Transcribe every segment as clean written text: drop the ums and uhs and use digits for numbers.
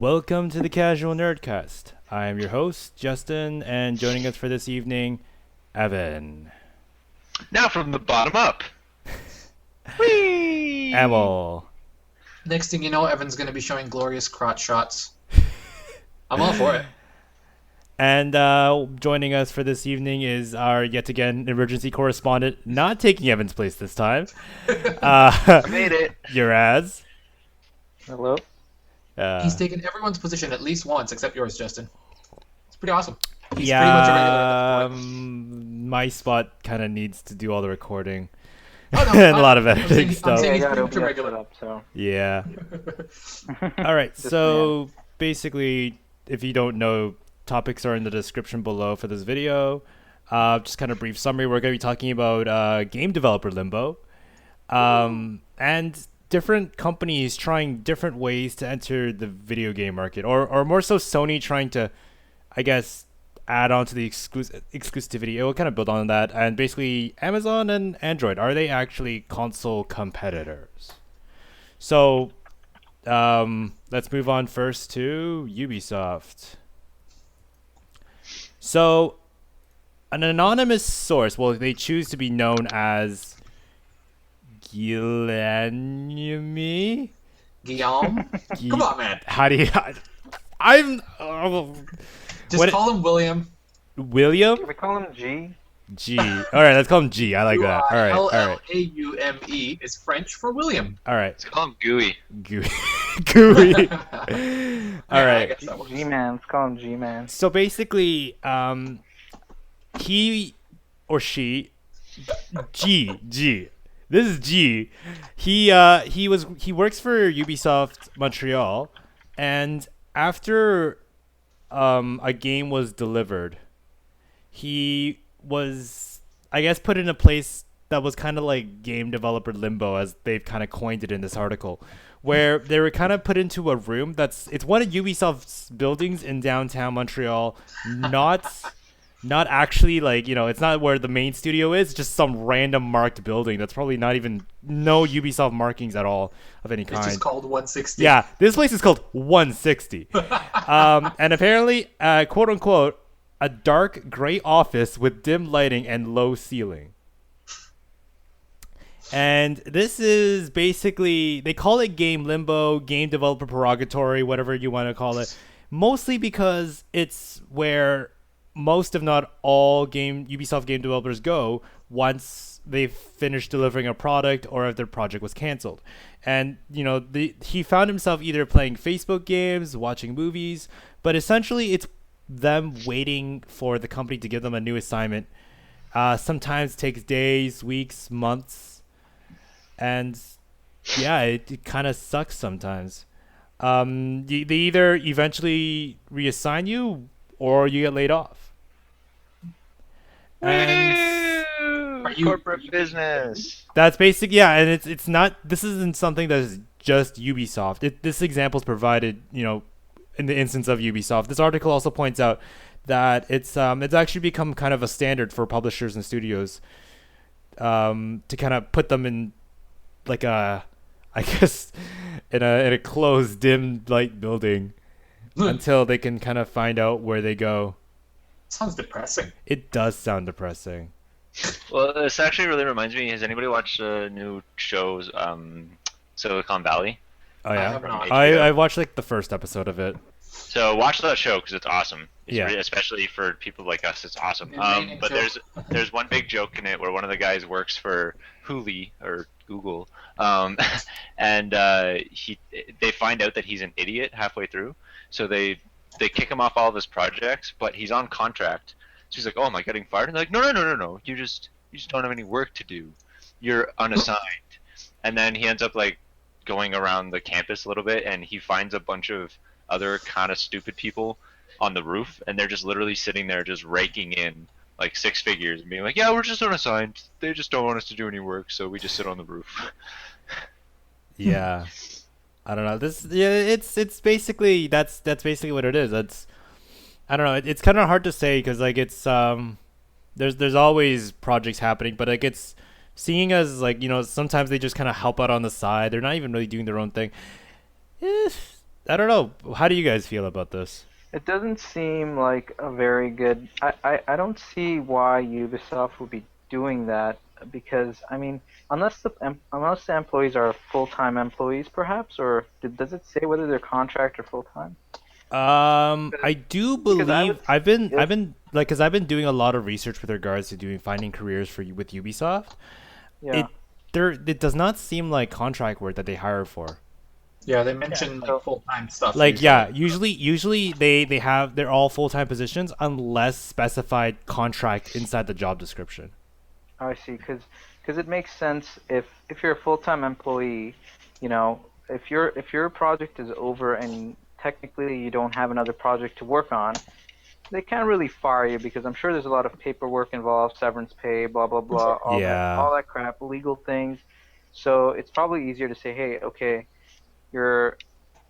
Welcome to the Casual Nerdcast. I am your host, Justin, and joining us for this evening, Evan. Now from the bottom up. Whee! Emil. Next thing you know, Evan's going to be showing glorious crotch shots. I'm all for it. And joining us for this evening is our, yet again, emergency correspondent, not taking Evan's place this time. I made it. Uraz. Hello. He's taken everyone's position at least once, except yours, Justin. It's pretty awesome. He's Yeah, pretty much a regular at this point. my spot kind of needs to do all the recording. Oh, no, and a lot of editing I'm stuff. saying he's I got pretty much a OBS set regular. up, so. Yeah. All right. So basically, if you don't know, topics are in the description below for this video. Just kind of brief summary. We're going to be talking about game developer Limbo, and different companies trying different ways to enter the video game market, or more so Sony trying to, I guess, add on to the exclusivity. It will kind of build on that. And basically, Amazon and Android, are they actually console competitors? So let's move on first to Ubisoft. So an anonymous source, well, they choose to be known as Guillaume. Guillaume? Come on, man. How do you? I'm Just call him William. William Can we call him G? G. All right, let's call him G. I like that. All right, all right, L-L-A-U-M-E is French for William. all right. Let's call him Gooey. Gooey. All I right. guess that works. G-Man. Let's call him G-Man. So basically, he or she, G. This is G. He works for Ubisoft Montreal, and after a game was delivered, he was, I guess, put in a place that was kind of like game developer limbo, as they've kind of coined it in this article, where they were kind of put into a room it's one of Ubisoft's buildings in downtown Montreal, not actually, like, it's not where the main studio is, just some random marked building that's probably not even, no Ubisoft markings at all of any kind. It's just called 160. Yeah, this place is called 160. And apparently, quote unquote, a dark gray office with dim lighting and low ceiling. And this is basically, they call it game limbo, game developer purgatory, whatever you want to call it, mostly because it's where most, if not all, Ubisoft game developers go once they've finished delivering a product or if their project was canceled. And he found himself either playing Facebook games, watching movies, but essentially it's them waiting for the company to give them a new assignment. Sometimes takes days, weeks, months, and yeah, it kind of sucks sometimes. They either eventually reassign you or you get laid off. And Corporate business. that's basic, yeah. And it's not. This isn't something that is just Ubisoft. This example is provided, in the instance of Ubisoft. This article also points out that it's actually become kind of a standard for publishers and studios, to kind of put them in, like, I guess, in a closed, dim light building until they can kind of find out where they go. Sounds depressing. It does sound depressing. Well, this actually really reminds me. Has anybody watched the new shows, Silicon Valley? Oh I yeah, have not. I watched like the first episode of it. So watch that show because it's awesome. It's Yeah. Especially for people like us, it's awesome. Amazing But show. there's one big joke in it where one of the guys works for Hulu or Google, and they find out that he's an idiot halfway through, so they kick him off all of his projects, but he's on contract. So he's like, "Oh, am I getting fired?" And they're like, "No. You just don't have any work to do. You're unassigned." And then he ends up like going around the campus a little bit, and he finds a bunch of other kind of stupid people on the roof, and they're just literally sitting there just raking in like six figures and being like, "Yeah, we're just unassigned. They just don't want us to do any work, so we just sit on the roof." Yeah, I don't know. It's basically that's basically what it is. I don't know. It's kind of hard to say because like it's there's always projects happening, but like it's seeing as like sometimes they just kind of help out on the side. They're not even really doing their own thing. I don't know. How do you guys feel about this? It doesn't seem like a very good. I don't see why Ubisoft would be doing that because I mean, unless the employees are full-time employees, perhaps, or does it say whether they're contract or full-time? I do Because I believe would, I've if been like, because I've been doing a lot of research with regards to doing finding careers for you with Ubisoft. yeah, It it does not seem like contract work that they hire for. Yeah, they yeah. mentioned like So full-time stuff Like, usually. yeah, usually they're all full-time positions unless specified contract inside the job description. I see, because it makes sense if you're a full-time employee, you know, if your project is over and technically you don't have another project to work on, they can't really fire you because I'm sure there's a lot of paperwork involved, severance pay, blah blah blah, Sure. Yeah. all that crap, legal things. So it's probably easier to say, hey, okay, you're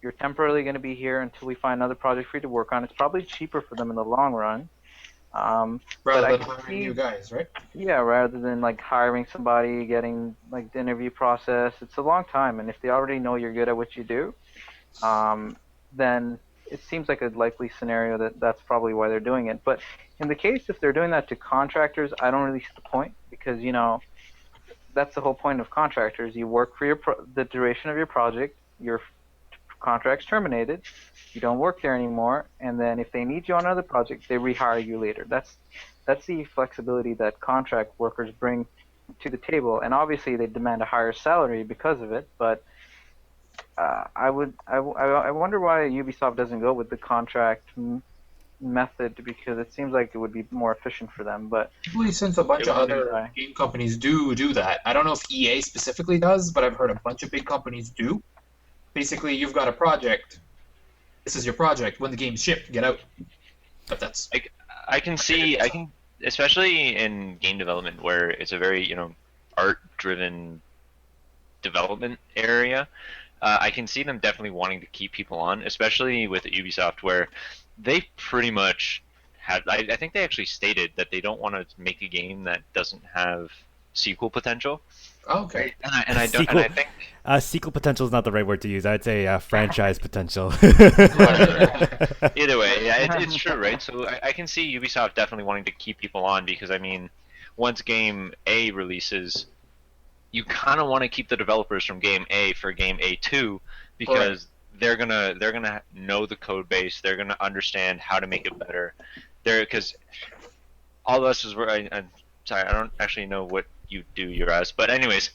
you're temporarily going to be here until we find another project for you to work on. It's probably cheaper for them in the long run. But Rather I than can hiring see, new guys, right? yeah, rather than like hiring somebody, getting like the interview process, it's a long time. And if they already know you're good at what you do, um, then it seems like a likely scenario that that's probably why they're doing it. But in the case if they're doing that to contractors, I don't really see the point because that's the whole point of contractors. You work for the duration of your project. Your contract's terminated. You don't work there anymore, and then if they need you on another project, they rehire you later. That's the flexibility that contract workers bring to the table, and obviously they demand a higher salary because of it. But I wonder why Ubisoft doesn't go with the contract method because it seems like it would be more efficient for them. But Probably since a bunch It of would neither be. do other I. game companies do that. I don't know if EA specifically does, but I've heard a bunch of big companies do. Basically, you've got a project. This is your project. When the game's shipped, get out. But that's I, I can see, I can, especially in game development where it's a very, art-driven development area. I can see them definitely wanting to keep people on, especially with Ubisoft, where they pretty much have. I think they actually stated that they don't want to make a game that doesn't have sequel potential. okay. And I don't, and Sequel I think sequel potential is not the right word to use. I'd say franchise potential. either way, yeah, it's true, right? So I can see Ubisoft definitely wanting to keep people on because I mean, once game A releases, you kind of want to keep the developers from game A for game A2 because they're gonna know the code base, they're gonna understand how to make it better. Because all of us is where I'm sorry, I don't actually know what you do, your us, but anyways,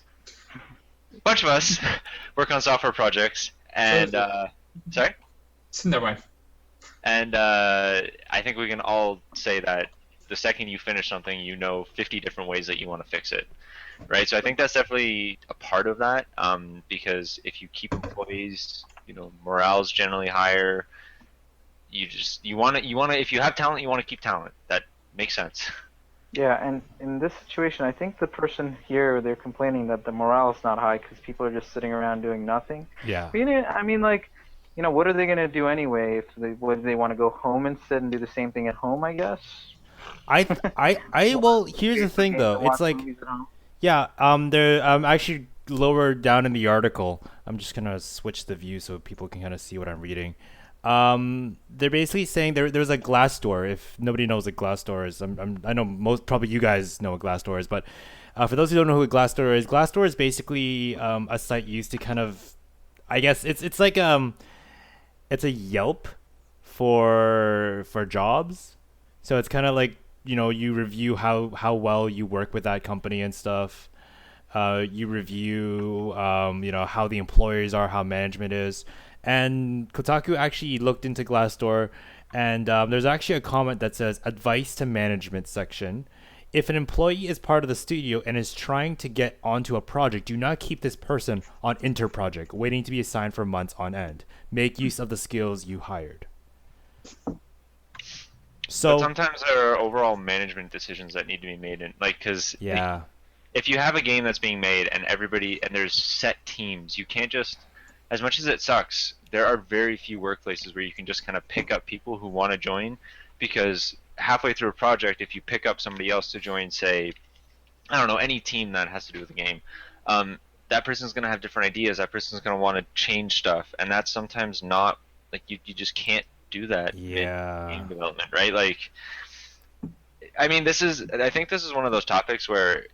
a bunch of us work on software projects, and sorry. Never mind. And I think we can all say that the second you finish something, you know 50 different ways that you want to fix it, right? So I think that's definitely a part of that, because if you keep employees, morale's generally higher. You want to if you have talent, you want to keep talent. That makes sense. Yeah, and in this situation, I think the person here they're complaining that the morale is not high because people are just sitting around doing nothing. Yeah. But, I mean, like, what are they gonna do anyway? If they want to go home and sit and do the same thing at home? I guess. Well, here's the thing though. It's Watch like, movies at home. yeah, there actually lower down in the article. I'm just gonna switch the view so people can kind of see what I'm reading. They're basically saying there's a Glassdoor. If nobody knows what Glassdoor is, I know most probably you guys know what Glassdoor is, but for those who don't know who Glassdoor is basically a site used to kind of, I guess it's like it's a Yelp for jobs. So it's kind of like you review how well you work with that company and stuff. You review how the employers are, how management is. And Kotaku actually looked into Glassdoor, and there's actually a comment that says advice to management section. If an employee is part of the studio and is trying to get onto a project, do not keep this person on inter-project, waiting to be assigned for months on end. Make use of the skills you hired. So But sometimes there are overall management decisions that need to be made, because yeah, if you have a game that's being made and there's set teams, you can't just, as much as it sucks, there are very few workplaces where you can just kind of pick up people who want to join, because halfway through a project, if you pick up somebody else to join, say, I don't know, any team that has to do with the game, that person's going to have different ideas. That person's going to want to change stuff, and that's sometimes not Like you just can't do that Yeah. mid game development, right? Like, I mean, I think this is one of those topics where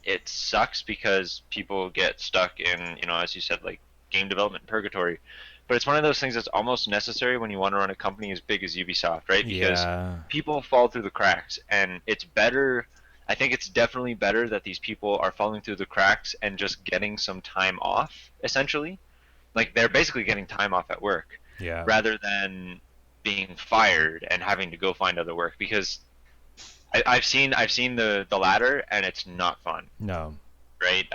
it sucks because people get stuck in, as you said, like game development purgatory. But it's one of those things that's almost necessary when you want to run a company as big as Ubisoft, right? Because Yeah. people fall through the cracks, and it's better. I think it's definitely better that these people are falling through the cracks and just getting some time off, essentially. Like they're basically getting time off at work, Yeah. rather than being fired and having to go find other work. Because I've seen the latter, and it's not fun, No. right?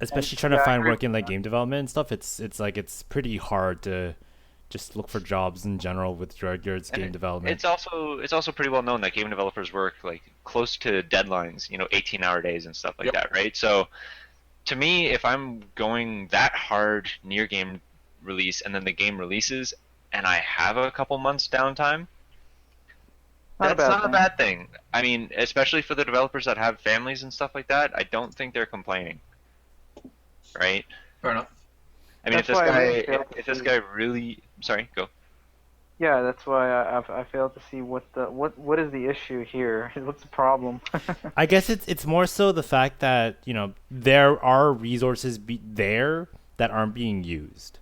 Especially And trying to yeah, I find agree work in with like game development and stuff. It's like it's pretty hard to just look for jobs in general with regards And game development. it's also pretty well known that game developers work like close to deadlines, 18-hour days and stuff like Yep. that, right? So to me, if I'm going that hard near game release and then the game releases and I have a couple months downtime, Not a that's bad not a thing. bad thing. I mean, especially for the developers that have families and stuff like that, I don't think they're complaining, right? Fair enough. I mean, That's why I really failed to if this see- guy really, sorry, go. Yeah, that's why I failed to see what is the issue here. What's the problem? I guess it's more so the fact that there are resources there that aren't being used,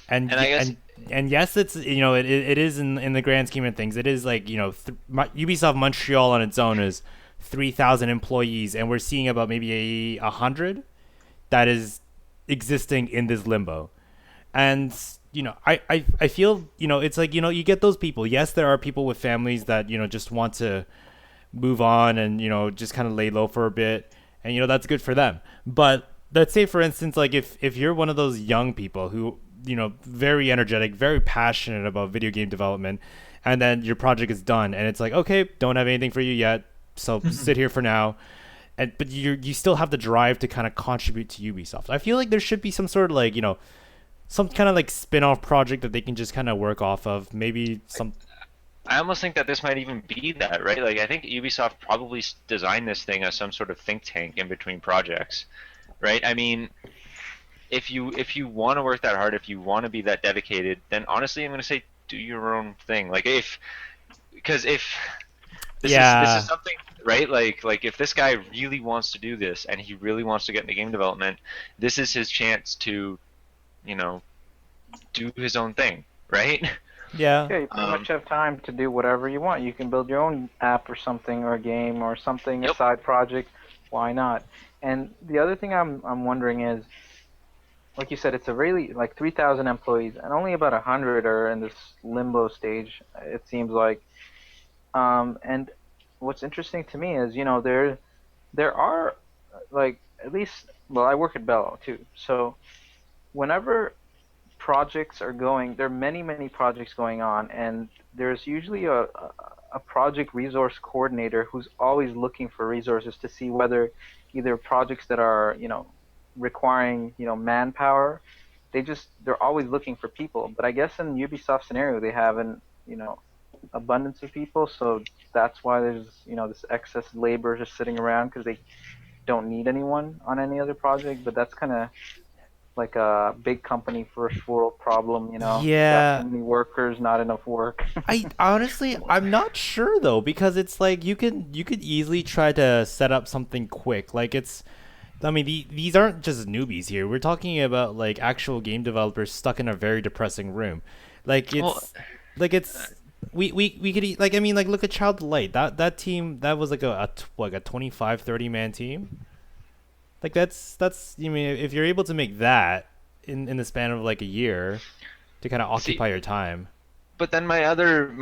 and And I guess and yes, it's it is in the grand scheme of things. It is like Ubisoft Montreal on its own is 3,000 employees, and we're seeing about maybe 100 that is existing in this limbo, and I feel it's like you get those people. Yes, there are people with families that just want to move on and just kind of lay low for a bit, and that's good for them. But let's say, for instance, like if you're one of those young people who very energetic, very passionate about video game development, and then your project is done and it's like, okay, don't have anything for you yet, so sit here for now. But you still have the drive to kind of contribute to Ubisoft. I feel like there should be some sort of like some kind of like spin-off project that they can just kind of work off of. Maybe some. I almost think that this might even be that, right? Like, I think Ubisoft probably designed this thing as some sort of think tank in between projects, right? I mean, if you want to work that hard, if you want to be that dedicated, then honestly, I'm going to say do your own thing. Like, because if this is something, right? Like if this guy really wants to do this and he really wants to get into game development, this is his chance to, do his own thing, right? Yeah. Yeah, you pretty much have time to do whatever you want. You can build your own app or something, or a game or something, a Yep. side project. Why not? And the other thing I'm wondering is, like you said, it's a really like 3,000 employees, and only about 100 are in this limbo stage. It seems like. And what's interesting to me is, there are like at least, well, I work at Bello too, so whenever projects are going, there are many projects going on, and there's usually a project resource coordinator who's always looking for resources to see whether either projects that are requiring manpower, they're always looking for people. But I guess in Ubisoft scenario they have an abundance of people, so that's why there's this excess labor just sitting around because they don't need anyone on any other project. But that's kind of like a big company first world problem, Yeah. got too many workers, not enough work. I'm not sure though, because it's like you could easily try to set up something quick. Like these aren't just newbies here. We're talking about like actual game developers stuck in a very depressing room. Like we could like like look at Child Delight. That team, that was like a 25-30 man team. Like that's if you're able to make that in the span of like a year to kind of occupy your time. But then I don't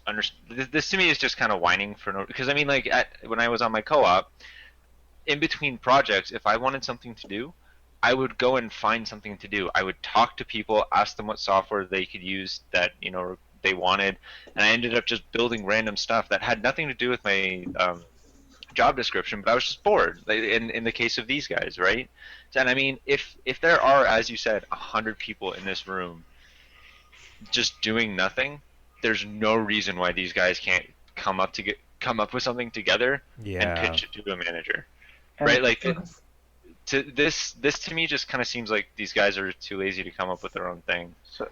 understand. This to me is just kind of whining for no. Because I mean, like when I was on my co-op, in between projects, if I wanted something to do, I would go and find something to do. I would talk to people, ask them what software they could use that they wanted, and I ended up just building random stuff that had nothing to do with my job description, but I was just bored. In the case of these guys, right? And I mean, if there are, as you said, 100 people in this room just doing nothing, there's no reason why these guys can't come up with something together and Yeah. pitch it to a manager, And right? Like this to me just kind of seems like these guys are too lazy to come up with their own thing. So,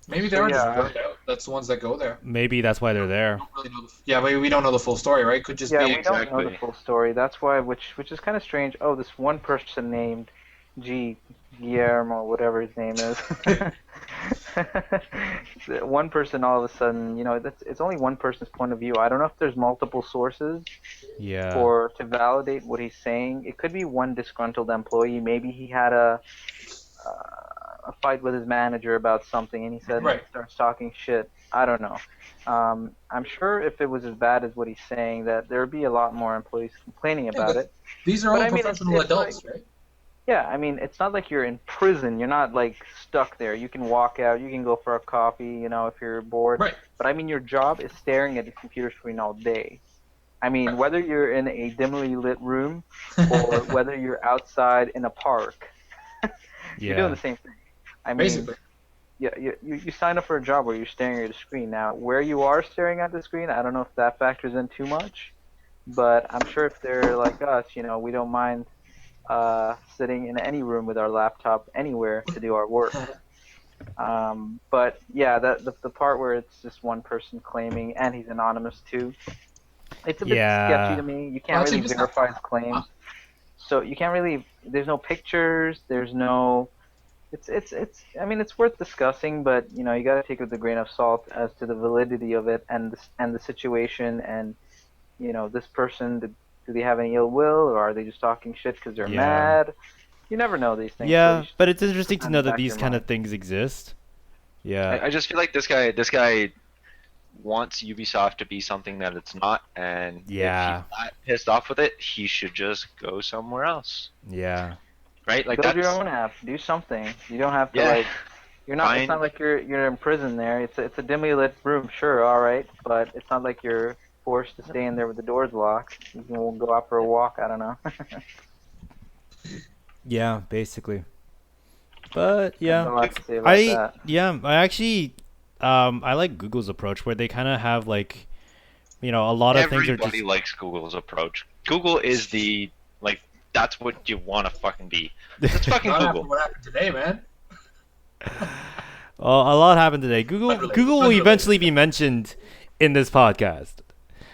Maybe they so are just yeah, burned out. That's the ones that go there. Maybe that's why they're there. Don't really know yeah, but we don't know the full story, right? Could just yeah, be we don't know the exactly. full story. That's why, which is kind of strange. Oh, this one person named Guillermo, whatever his name is. One person all of a sudden, it's only one person's point of view. I don't know if there's multiple sources Yeah. to validate what he's saying. It could be one disgruntled employee. Maybe he had a fight with his manager about something, and he said Right. he starts talking shit. I don't know. I'm sure if it was as bad as what he's saying, that there'd be a lot more employees complaining about it. These are But all I mean, it's professional adults, right? Yeah, I mean, it's not like you're in prison. You're not like stuck there. You can walk out. You can go for a coffee, if you're bored. Right. But I mean, your job is staring at the computer screen all day. I mean, whether you're in a dimly lit room or whether you're outside in a park, you're doing the same thing. I mean, Basically. yeah, you sign up for a job where you're staring at a screen. Now, where you are staring at the screen, I don't know if that factors in too much, but I'm sure if they're like us, we don't mind sitting in any room with our laptop anywhere to do our work. But yeah, the part where it's just one person claiming, and he's anonymous too, it's a bit sketchy to me. You can't really verify his claims, so you can't really. There's no pictures. There's no. It's. I mean, it's worth discussing, but you got to take it with a grain of salt as to the validity of it and the situation, and this person. Do they have any ill will, or are they just talking shit because they're mad? You never know these things. Yeah, so but it's interesting to know that back these your kind of mind. things exist. Yeah. I just feel like this guy wants Ubisoft to be something that it's not, and if he's not pissed off with it, he should just go somewhere else. Yeah. Right? Like build that's your own app. Do something. You don't have to Yeah. You're not. It's not like you're in prison there. It's a dimly lit room, sure, all right, but it's not like you're forced to stay in there with the doors locked. You can go out for a walk. I don't know. Yeah, basically. But I have yeah, a lot to say about that. I actually I like Google's approach where they kind of have like a lot of things are everybody just likes Google's approach. Google is the that's what you want to fucking be. It's fucking Not after Google. what happened today, man. a lot happened today. Google Unrelated. will eventually be mentioned in this podcast.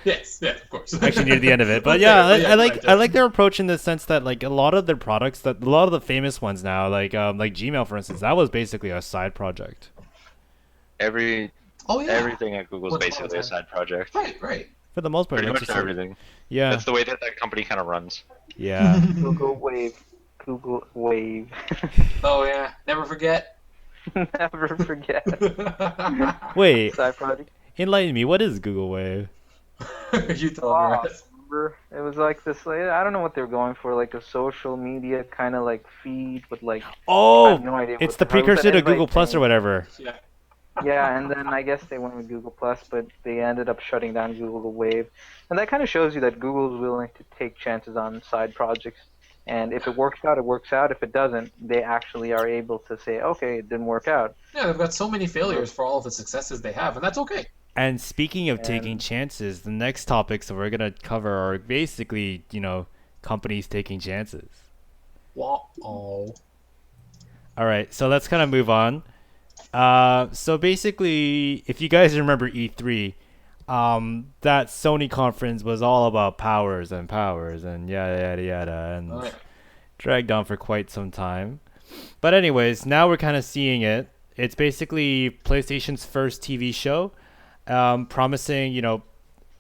Yes, of course. Actually, near the end of it, but Okay, yeah, but I like right, their approach in the sense that like a lot of their products, that a lot of the famous ones now, like Gmail for instance, that was basically a side project. Everything at Google's What's basically a side project. Right. For the most part, Pretty it's much just like- everything. Yeah, That's the way that company kind of runs. yeah. Google Wave. Oh yeah, never forget. Never forget. Wait, Side project. enlighten me. What is Google Wave? You told me, Oh, right? remember? It was like this. I don't know what they were going for, like a social media kind of like feed with like. I Oh, have no idea it's what the hell was precursor that to invite Google Plus thing. or whatever. Yeah. Yeah, and then I guess they went with Google Plus, but they ended up shutting down Google Wave, and that kind of shows you that Google's willing to take chances on side projects. And if it works out, it works out. If it doesn't, they actually are able to say, okay, it didn't work out. Yeah, they've got so many failures for all of the successes they have, and that's okay. And speaking of taking And- chances, the next topics that we're gonna cover are basically, companies taking chances. Oh. All right, so let's kind of move on. So basically, if you guys remember E3, that Sony conference was all about powers and yada yada yada, and Oh, yeah. dragged on for quite some time. But anyways, now we're kind of seeing it. It's basically PlayStation's first TV show, promising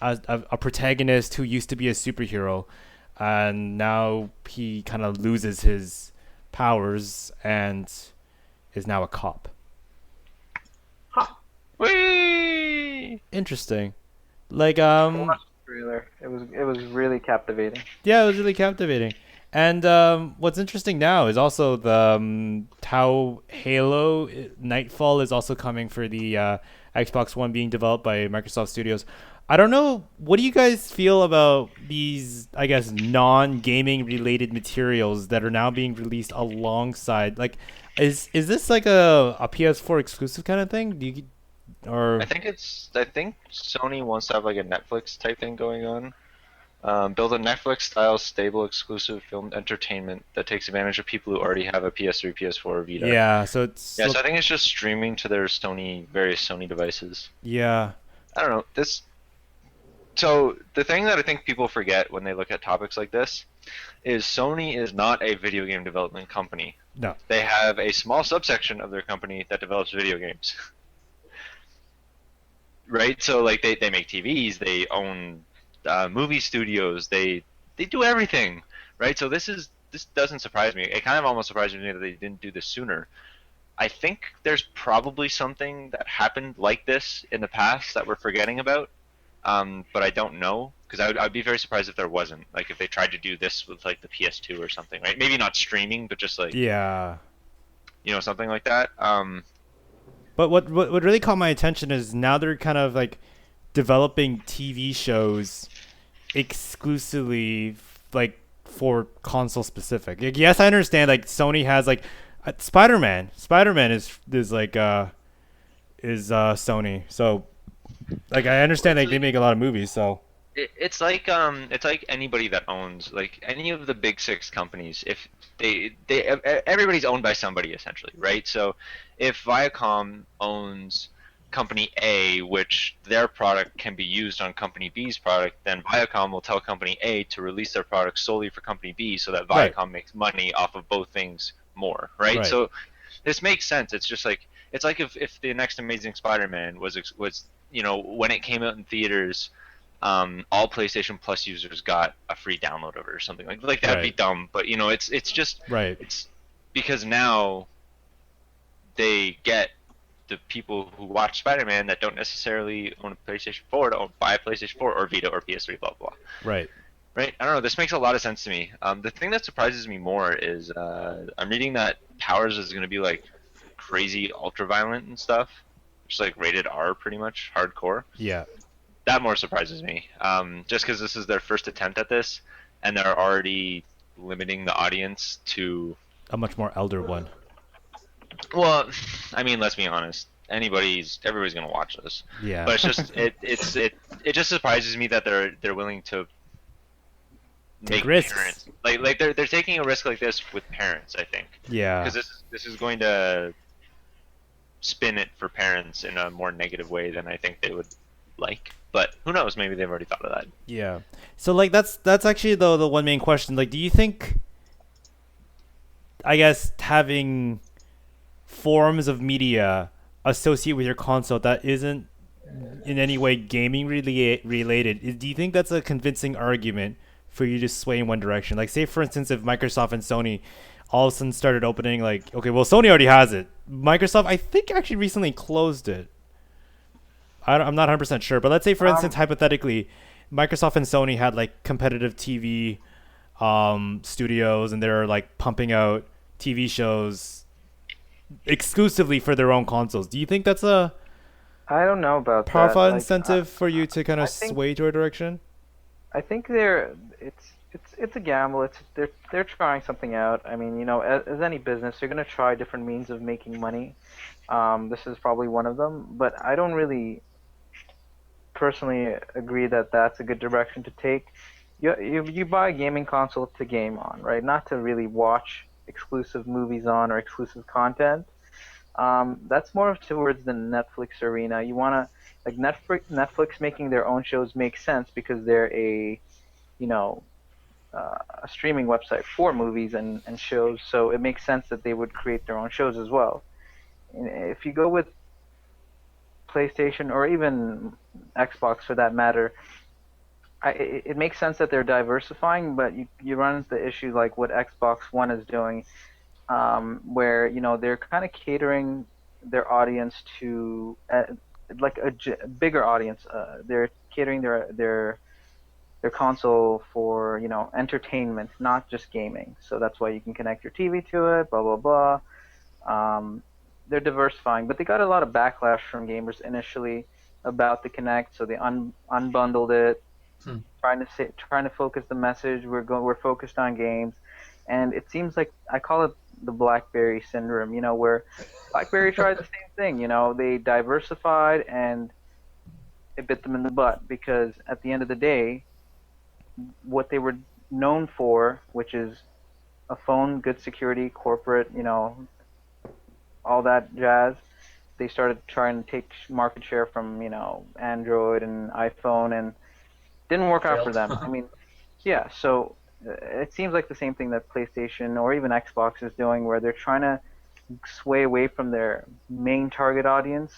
a protagonist who used to be a superhero, and now he kind of loses his powers and is now a cop. Whee! Interesting. Like I watched the trailer. It was really captivating. yeah, it was really captivating. And what's interesting now is also the how Halo Nightfall is also coming for the Xbox One, being developed by Microsoft Studios. I don't know. What do you guys feel about these, I guess, non-gaming related materials that are now being released alongside? Like, is this like a PS4 exclusive kind of thing? I think Sony wants to have like a Netflix type thing going on. Build a Netflix-style, stable, exclusive film entertainment that takes advantage of people who already have a PS3, PS4, or Vita. Yeah, so it's Yeah, so I think it's just streaming to their various Sony devices. yeah. I don't know. So the thing that I think people forget when they look at topics like this is Sony is not a video game development company. No. They have a small subsection of their company that develops video games. Right? So like they make TVs, they own movie studios, they do everything. Right? So this doesn't surprise me. It kind of almost surprises me that they didn't do this sooner. I think there's probably something that happened like this in the past that we're forgetting about, but I don't know because I'd be very surprised if there wasn't. Like if they tried to do this with like the PS2 or something, right? Maybe not streaming, but just like Yeah. something like that. But what really caught my attention is now they're kind of like developing TV shows exclusively like for console specific. Like, yes, I understand like Sony has like Spider-Man. Spider-Man is like is Sony. So like I understand like they make a lot of movies, so It's like anybody that owns like any of the big six companies. If everybody's owned by somebody essentially, right? So if Viacom owns company A, which their product can be used on company B's product, then Viacom will tell company A to release their product solely for company B, so that Right. Viacom makes money off of both things more, right? Right. So this makes sense. It's just like if the next Amazing Spider-Man was when it came out in theaters, all PlayStation Plus users got a free download of it or something like that'd be Right. dumb. But it's just right. it's because now they get the people who watch Spider-Man that don't necessarily own a PlayStation 4 to buy a PlayStation 4 or Vita or PS3, blah blah. Right. Right? I don't know. This makes a lot of sense to me. The thing that surprises me more is I'm reading that Powers is going to be like crazy ultra-violent and stuff, just like rated R, pretty much hardcore. Yeah. That more surprises me. Just because this is their first attempt at this, and they're already limiting the audience to. A much more elder one. Well, I mean, let's be honest. Everybody's gonna watch this. Yeah. But it's just it just surprises me that they're willing to Take make risks. parents like they're taking a risk like this with parents. I think Yeah. because this is going to spin it for parents in a more negative way than I think they would like. But who knows? Maybe they've already thought of that. Yeah. So like that's actually the one main question. Like, do you think, I guess, having forms of media associated with your console that isn't in any way gaming related, do you think that's a convincing argument for you to sway in one direction? Like, say for instance, if Microsoft and Sony all of a sudden started opening, like, okay, well, Sony already has it. Microsoft, I think, actually recently closed it. I'm not 100% sure, but let's say, for instance, hypothetically, Microsoft and Sony had like competitive TV studios, and they're like pumping out TV shows exclusively for their own consoles. Do you think that's a I don't know about powerful that. Like, incentive for you to kind I of think- sway to a direction? I think it's a gamble. They're trying something out. I mean, as any business, they're gonna try different means of making money. This is probably one of them, but I don't really personally agree that that's a good direction to take. You buy a gaming console to game on, right? Not to really watch exclusive movies on or exclusive content. That's more towards the Netflix arena. You wanna like Netflix making their own shows makes sense because they're a a streaming website for movies and shows, so it makes sense that they would create their own shows as well. And if you go with PlayStation or even Xbox for that matter, it makes sense that they're diversifying, but you run into the issue like what Xbox One is doing, where they're kind of catering their audience to like bigger audience. They're catering their console for entertainment, not just gaming. So that's why you can connect your TV to it. Blah blah blah. They're diversifying, but they got a lot of backlash from gamers initially about the Kinect, so they unbundled it, trying to focus the message. We're focused on games, and it seems like I call it the BlackBerry syndrome. Where BlackBerry tried the same thing. They diversified and it bit them in the butt because at the end of the day, what they were known for, which is a phone, good security, corporate, all that jazz. They started trying to take market share from Android and iPhone, and didn't work out for Failed. them. I mean, yeah. So it seems like the same thing that PlayStation or even Xbox is doing, where they're trying to sway away from their main target audience.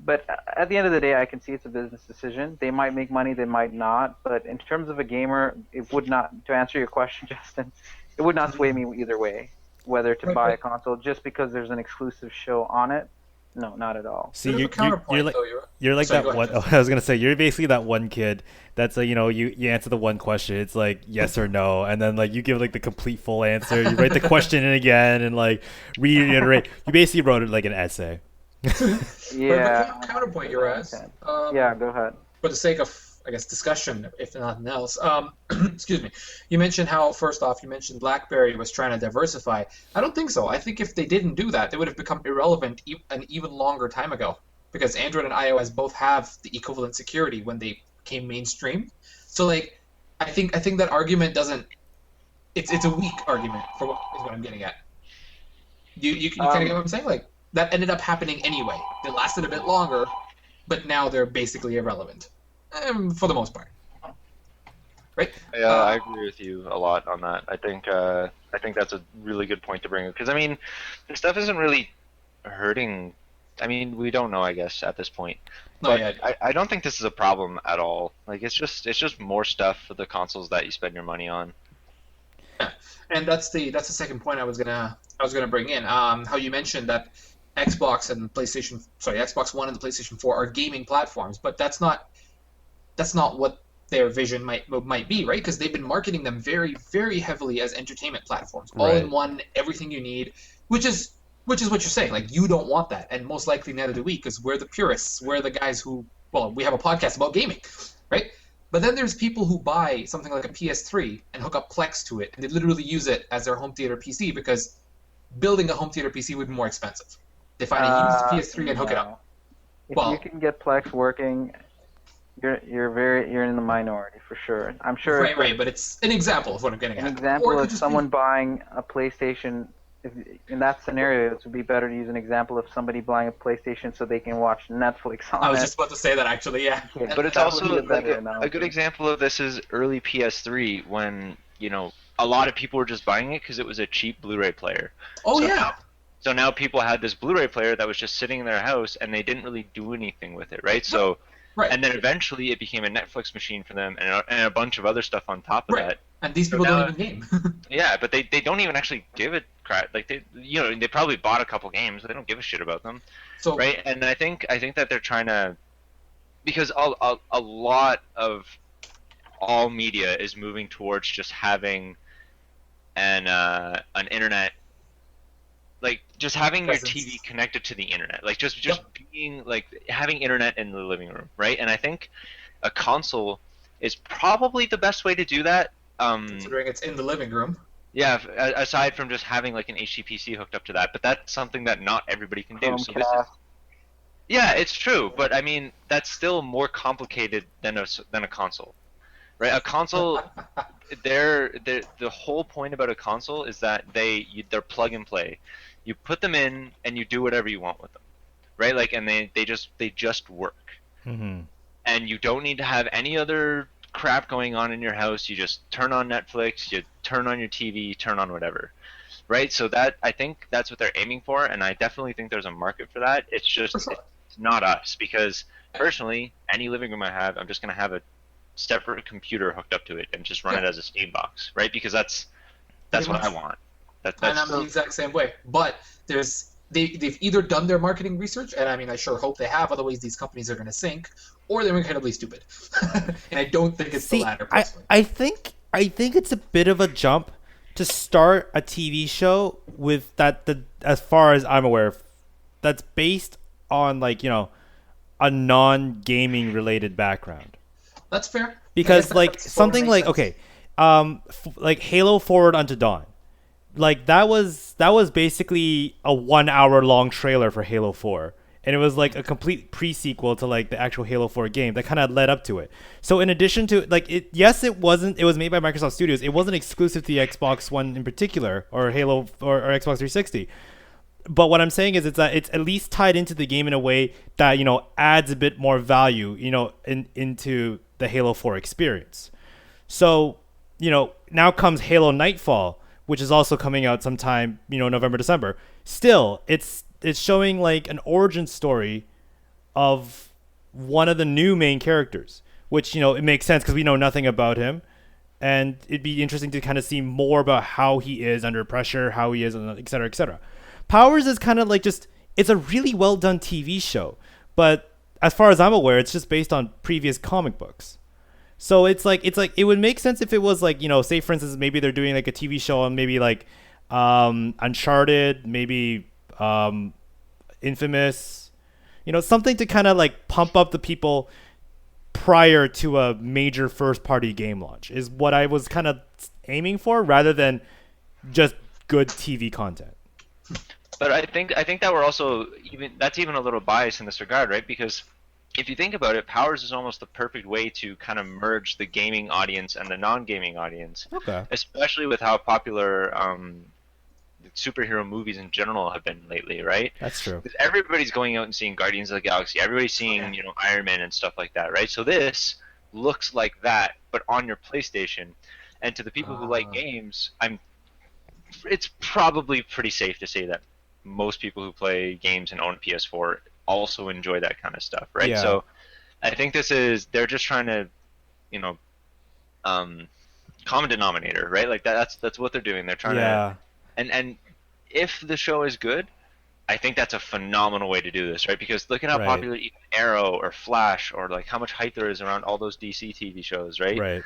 But at the end of the day, I can see it's a business decision. They might make money, they might not. But in terms of a gamer, it would not. To answer your question, Justin, it would not sway me either way, whether to Right, buy a right. console just because there's an exclusive show on it. No, not at all. See, Bit of a counterpoint, though. you're like Sorry, that go one. ahead, Oh, Justin. I was gonna say you're basically that one kid that's like you answer the one question. It's like yes or no, and then like you give like the complete full answer. You write the question in again and like reiterate. You basically wrote it like an essay. Yeah. But counterpoint, you're as. Yeah, go ahead. For the sake of, I guess, discussion, if nothing else, excuse me, you mentioned how, first off, you mentioned BlackBerry was trying to diversify. I don't think so. I think if they didn't do that, they would have become irrelevant an even longer time ago, because Android and iOS both have the equivalent security when they came mainstream. So, like, I think that argument doesn't. It's a weak argument for what I'm getting at. You kind of get what I'm saying? Like, that ended up happening anyway. They lasted a bit longer, but now they're basically irrelevant, for the most part. Right? Yeah, I agree with you a lot on that. I think that's a really good point to bring up, because I mean, this stuff isn't really hurting. I mean, we don't know, I guess, at this point. No, But yeah. I don't think this is a problem at all. Like, it's just more stuff for the consoles that you spend your money on. And that's the second point I was gonna bring in. How you mentioned that Xbox One and the PlayStation 4 are gaming platforms, but that's not what their vision might be, right? Because they've been marketing them very, very heavily as entertainment platforms, all in Right. one, everything you need, which is what you're saying. Like, you don't want that, and most likely neither do we, because we're the purists. We're the guys who, well, we have a podcast about gaming, right? But then there's people who buy something like a PS3 and hook up Plex to it, and they literally use it as their home theater PC because building a home theater PC would be more expensive. They find a used PS3 and hook it up. No. If Well- you can get Plex working, you're in the minority for sure. I'm sure Right, but it's an example of what I'm getting an at. example Or it could of just someone be, buying a PlayStation. If, in that scenario, it would be better to use an example of somebody buying a PlayStation so they can watch Netflix on I was it. just about to say that, actually, yeah. Yeah, But it's that would also be a like better a analogy. good example of this is early PS3 when a lot of people were just buying it because it was a cheap Blu-ray player. Oh, So yeah. So now people had this Blu-ray player that was just sitting in their house and they didn't really do anything with it, right? So, Right. and then eventually it became a Netflix machine for them and a bunch of other stuff on top of Right. that. And these So people now- don't even game. Yeah, but they don't even actually give it crap. Like they probably bought a couple games, but they don't give a shit about them, So, right? And I think that they're trying to, because a lot of all media is moving towards just having an internet, like just having your Presence. TV connected to the internet, like just Yep. being like having internet in the living room, right? And I think a console is probably the best way to do that. considering it's in the living room. Yeah, aside from just having like an HTPC hooked up to that, but that's something that not everybody can do. So this is, Chromecast. yeah, it's true, but I mean that's still more complicated than a console, right? A console, the whole point about a console is that they're plug and play. You put them in and you do whatever you want with them, right? Like, and they just work, Mm-hmm. and you don't need to have any other crap going on in your house. You just turn on Netflix, you turn on your TV, turn on whatever, right? So that, I think that's what they're aiming for, and I definitely think there's a market for that. It's just For sure. it's not us, because personally, any living room I have, I'm just gonna have a separate computer hooked up to it and just run it as a Steam box, right? Because that's Pretty what much. I want. And That's I'm the exact same way. But they've either done their marketing research, and I mean, I sure hope they have, otherwise these companies are going to sink, or they're incredibly stupid. And I don't think it's the See, latter, I, personally. I think I think it's a bit of a jump to start a TV show with as far as I'm aware, that's based on like a non-gaming related background. That's fair. I guess Because that like sort of something makes like sense. okay, like Halo Forward Unto Dawn, like that was basically a 1 hour long trailer for Halo 4, and it was like a complete pre-sequel to like the actual Halo 4 game that kind of led up to it. So in addition to like it, yes, it was made by Microsoft Studios. It wasn't exclusive to the Xbox One in particular, or Halo or Xbox 360. But what I'm saying is it's that it's at least tied into the game in a way that, you know, adds a bit more value, you know, into the Halo 4 experience. So, you know, now comes Halo Nightfall, which is also coming out sometime, you know, November, December. Still, it's showing like an origin story of one of the new main characters, which, you know, it makes sense because we know nothing about him. And it'd be interesting to kind of see more about how he is under pressure, how he is, et cetera, et cetera. Powers is kind of like just, it's a really well done TV show, but as far as I'm aware, it's just based on previous comic books. So it's like it would make sense if it was like, you know, say for instance, maybe they're doing like a TV show on maybe like Uncharted, maybe Infamous, you know, something to kind of like pump up the people prior to a major first party game launch is what I was kind of aiming for, rather than just good TV content. But I think that we're also even a little biased in this regard, right? Because if you think about it, Powers is almost the perfect way to kind of merge the gaming audience and the non-gaming audience. Okay. Especially with how popular superhero movies in general have been lately, right? That's true. Because everybody's going out and seeing Guardians of the Galaxy. Everybody's seeing, you know, Iron Man and stuff like that, right? So this looks like that, but on your PlayStation. And to the people who like games, it's probably pretty safe to say that most people who play games and own a PS4 also enjoy that kind of stuff, right? Yeah. So I think they're just trying to, you know, common denominator, right? Like that's what they're doing. They're trying to, and if the show is good, I think that's a phenomenal way to do this, right? Because look at how popular even Arrow or Flash, or like how much hype there is around all those DC TV shows, right? Right.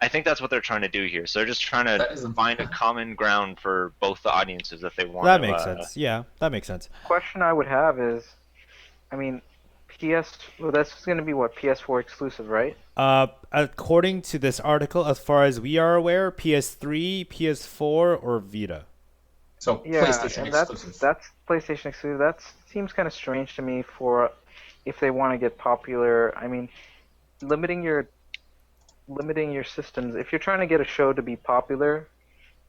I think that's what they're trying to do here. So they're just trying to find a common ground for both the audiences that they want. That makes sense. Yeah, that makes sense. Question I would have is, I mean, that's going to be what, PS4 exclusive, right? According to this article, as far as we are aware, PS3, PS4, or Vita. So Yeah, PlayStation and exclusive. that's PlayStation exclusive. That seems kind of strange to me for if they want to get popular. I mean, limiting your systems. If you're trying to get a show to be popular,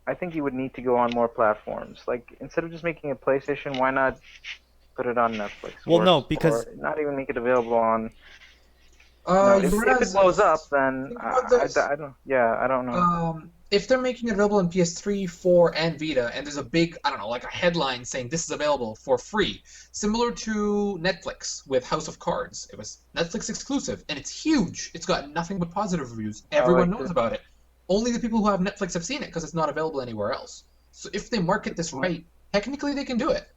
I think you would need to go on more platforms. Like, instead of just making a PlayStation, why not put it on Netflix? Well, or, no, because or not even make it available on. If it blows up, then I don't. Yeah, I don't know. If they're making it available on PS3, 4, and Vita, and there's a big, I don't know, like a headline saying this is available for free, similar to Netflix with House of Cards. It was Netflix exclusive, and it's huge. It's got nothing but positive reviews. Everyone knows about it. Only the people who have Netflix have seen it because it's not available anywhere else. So if they market this right, technically they can do it.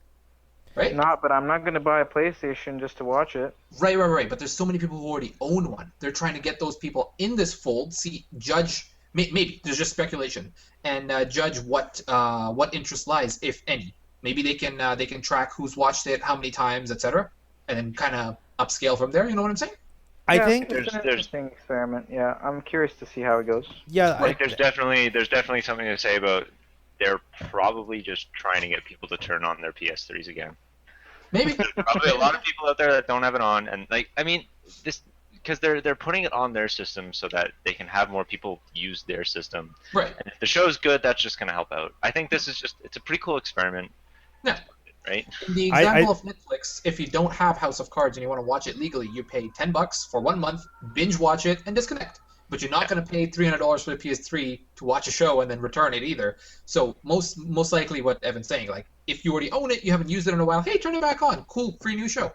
Right? But I'm not going to buy a PlayStation just to watch it. Right. But there's so many people who already own one. They're trying to get those people in this fold, judge. Maybe there's just speculation, and judge what interest lies, if any. Maybe they can track who's watched it, how many times, etc., and then kind of upscale from there. You know what I'm saying? I think it's an interesting experiment. Yeah, I'm curious to see how it goes. Yeah, like there's definitely something to say about they're probably just trying to get people to turn on their PS3s again. Maybe There's probably a lot of people out there that don't have it on, and like I mean this. Because they're putting it on their system so that they can have more people use their system. Right. And if the show's good, that's just going to help out. I think this is it's a pretty cool experiment. Yeah. Right? In the example of Netflix, if you don't have House of Cards and you want to watch it legally, you pay $10 for 1 month, binge watch it, and disconnect. But you're not going to pay $300 for the PS3 to watch a show and then return it either. So most likely what Evan's saying, like, if you already own it, you haven't used it in a while, hey, turn it back on. Cool, free new show.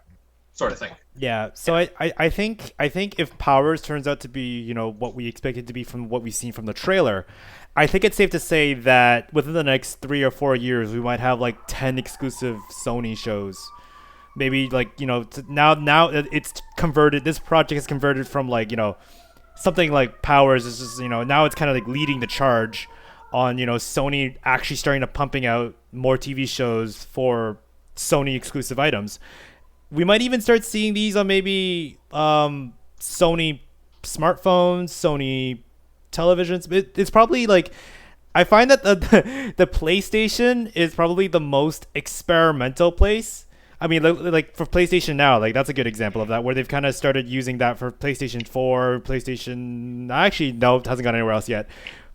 Sort of thing. Yeah, so I think if Powers turns out to be, you know, what we expected to be from what we've seen from the trailer, I think it's safe to say that within the next 3 or 4 years we might have like 10 exclusive Sony shows. Maybe like, you know, now it's converted. This project is converted from like, you know, something like Powers is just, you know, now it's kind of like leading the charge on, you know, Sony actually starting to pumping out more TV shows for Sony exclusive items. We might even start seeing these on maybe Sony smartphones, Sony televisions. It's probably like, I find that the PlayStation is probably the most experimental place. I mean, like for PlayStation Now, like that's a good example of that, where they've kind of started using that for PlayStation 4, PlayStation. Actually, no, it hasn't gone anywhere else yet.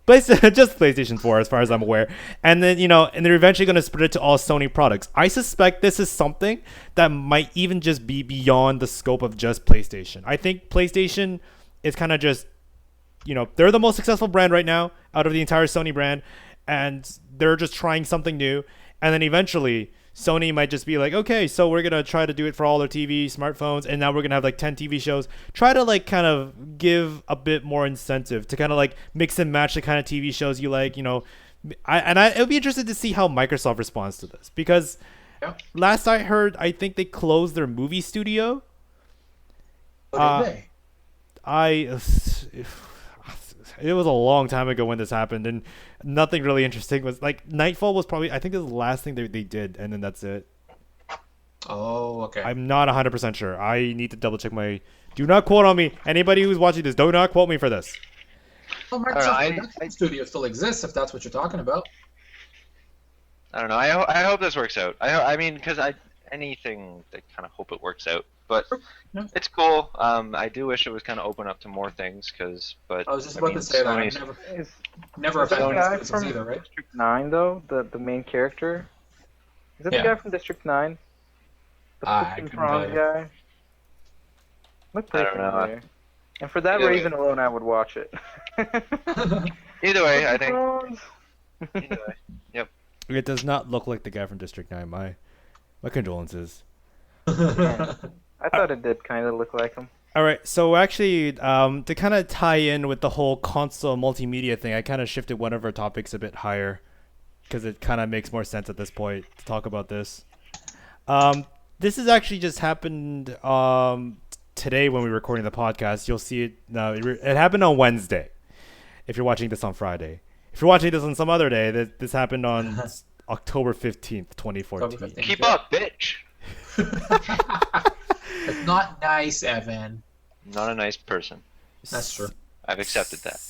Just PlayStation 4, as far as I'm aware. And then, and they're eventually going to spread it to all Sony products. I suspect this is something that might even just be beyond the scope of just PlayStation. I think PlayStation is kind of just, they're the most successful brand right now out of the entire Sony brand, and they're just trying something new. And then eventually, Sony might just be like, okay, so we're going to try to do it for all their TV, smartphones, and now we're going to have like 10 TV shows. Try to like kind of give a bit more incentive to kind of like mix and match the kind of TV shows you like, it would be interested to see how Microsoft responds to this, because last I heard, I think they closed their movie studio. Did they? It was a long time ago when this happened, and nothing really interesting was like Nightfall was probably, I think, this was the last thing they did, and then that's it. Oh, okay. I'm not 100% sure. I need to double check my. Do not quote on me. Anybody who's watching this, do not quote me for this. Well, Microsoft Studio still exists if that's what you're talking about. I don't know. I hope this works out. I mean, because anything, I kind of hope it works out. But it's cool. I do wish it was kind of open up to more things, but I was just about to say that. I'm never a fan of this either, right? District 9, though, the main character. Is that the guy from District 9? The Pokemon guy? Look pretty familiar. And for that reason alone, I would watch it. Either way, I think. Either way, yep. It does not look like the guy from District 9. My condolences. I thought it did kind of look like him. All right, so actually, to kind of tie in with the whole console multimedia thing, I kind of shifted one of our topics a bit higher because it kind of makes more sense at this point to talk about this. This has actually just happened today when we were recording the podcast. You'll see it now. It happened on Wednesday. If you're watching this on Friday, if you're watching this on some other day, this happened on October 15th, 2014. Keep up, bitch. It's not nice, Evan. Not a nice person. That's true. I've accepted that.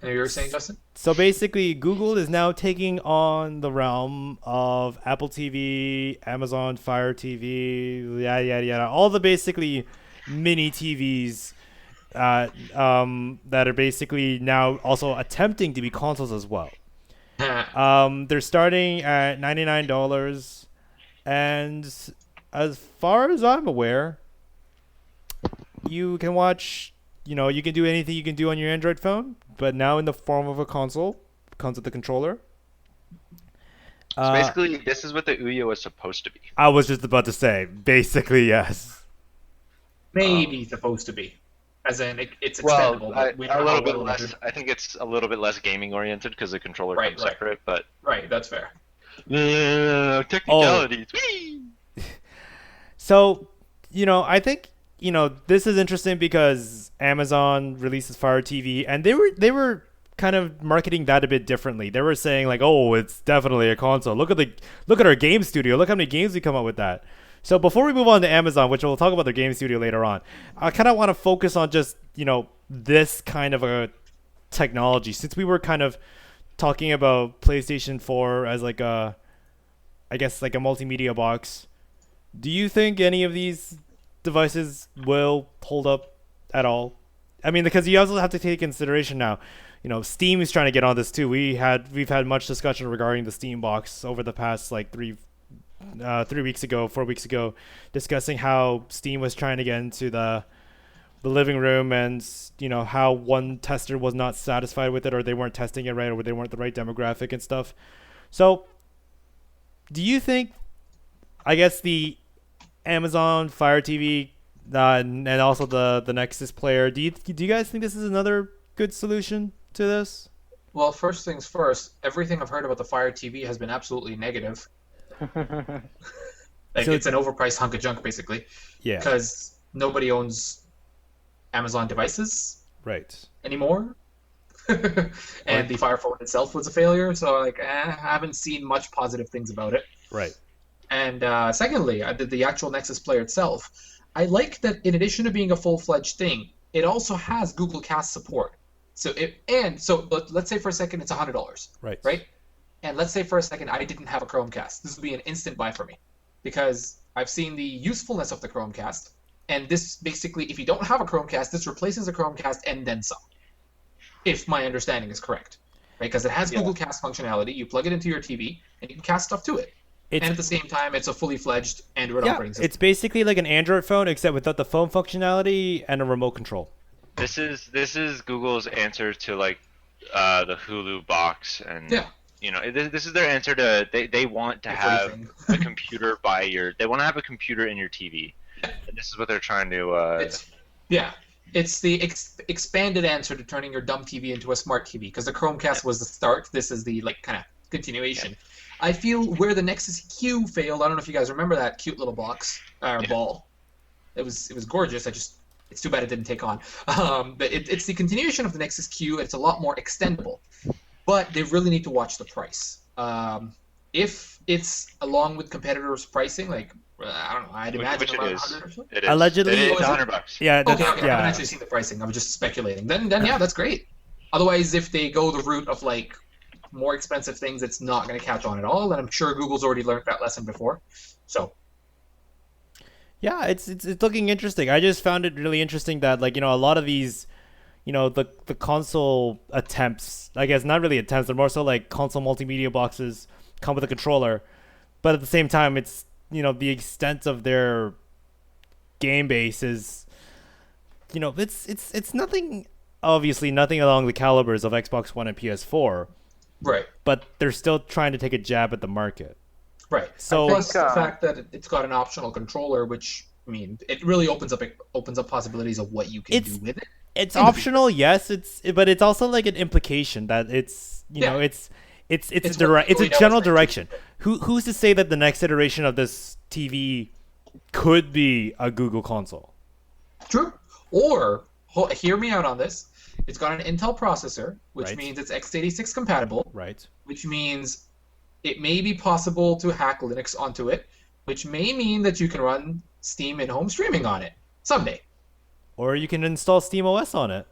And you were saying, Justin? So basically, Google is now taking on the realm of Apple TV, Amazon Fire TV, yada yada yada, all the basically mini TVs that are basically now also attempting to be consoles as well. They're starting at $99, and as far as I'm aware, you can watch, you can do anything you can do on your Android phone, but now in the form of a console. Comes with the controller. So basically, this is what the Ouya was supposed to be. I was just about to say, basically, yes. Maybe supposed to be. As in, it's expandable. A little bit less. I think it's a little bit less gaming oriented because the controller comes separate. But that's fair. Technicalities. So, I think this is interesting because Amazon releases Fire TV, and they were kind of marketing that a bit differently. They were saying like, "Oh, it's definitely a console. Look at our game studio. Look how many games we come up with that." So before we move on to Amazon, which we'll talk about their game studio later on, I kind of want to focus on just this kind of a technology, since we were kind of talking about PlayStation 4 as like a multimedia box. Do you think any of these devices will hold up at all? I mean, because you also have to take consideration now, Steam is trying to get on this too. We've had much discussion regarding the Steam box over the past like 4 weeks ago, discussing how Steam was trying to get into the living room, and how one tester was not satisfied with it, or they weren't testing it right, or they weren't the right demographic and stuff. So, do you think, I guess, the Amazon Fire TV and also the Nexus Player, do you guys think this is another good solution to this? Well, first things first, everything I've heard about the Fire TV has been absolutely negative. It's an overpriced hunk of junk, basically. Yeah. Because nobody owns Amazon devices anymore. And the Fire Phone itself was a failure, so I haven't seen much positive things about it. Right. And secondly, the actual Nexus Player itself, I like that in addition to being a full-fledged thing, it also has Google Cast support. So let's say for a second it's $100. Right. And let's say for a second I didn't have a Chromecast. This would be an instant buy for me. because I've seen the usefulness of the Chromecast, and this basically, if you don't have a Chromecast, this replaces a Chromecast and then some, if my understanding is correct. Right? Because it has Google Cast functionality. You plug it into your TV, and you can cast stuff to it. And at the same time, it's a fully fledged Android operating system. It's basically like an Android phone, except without the phone functionality and a remote control. This is Google's answer to like the Hulu box, and this is their answer to they want to have a computer they want to have a computer in your TV, and this is what they're trying to. It's the expanded answer to turning your dumb TV into a smart TV, because the Chromecast was the start. This is the kind of continuation. I feel where the Nexus Q failed. I don't know if you guys remember that cute little box ball. It was gorgeous. It's too bad it didn't take on. But it's the continuation of the Nexus Q. It's a lot more extendable, but they really need to watch the price. If it's along with competitors' pricing, like I don't know, I'd imagine around 100 or so. It is. Allegedly, it's $100. Yeah. Okay. I haven't actually seen the pricing. I was just speculating. Then yeah, that's great. Otherwise, if they go the route of like more expensive things, it's not going to catch on at all. And I'm sure Google's already learned that lesson before. So. Yeah, it's looking interesting. I just found it really interesting that a lot of these, the console attempts, I guess not really attempts, they're more so like console multimedia boxes come with a controller, but at the same time, it's the extent of their game base is, it's nothing, obviously nothing along the calibers of Xbox One and PS4, right? But they're still trying to take a jab at the market. Right. So plus the fact that it's got an optional controller, which it really opens up possibilities of what you can do with it. It's optional, yes. But it's also like an implication that it's it's a general direction. Who's to say that the next iteration of this TV could be a Google console? True. Or hear me out on this. It's got an Intel processor, which means it's x86 compatible. Right. Which means it may be possible to hack Linux onto it, which may mean that you can run Steam in-home streaming on it someday. Or you can install SteamOS on it.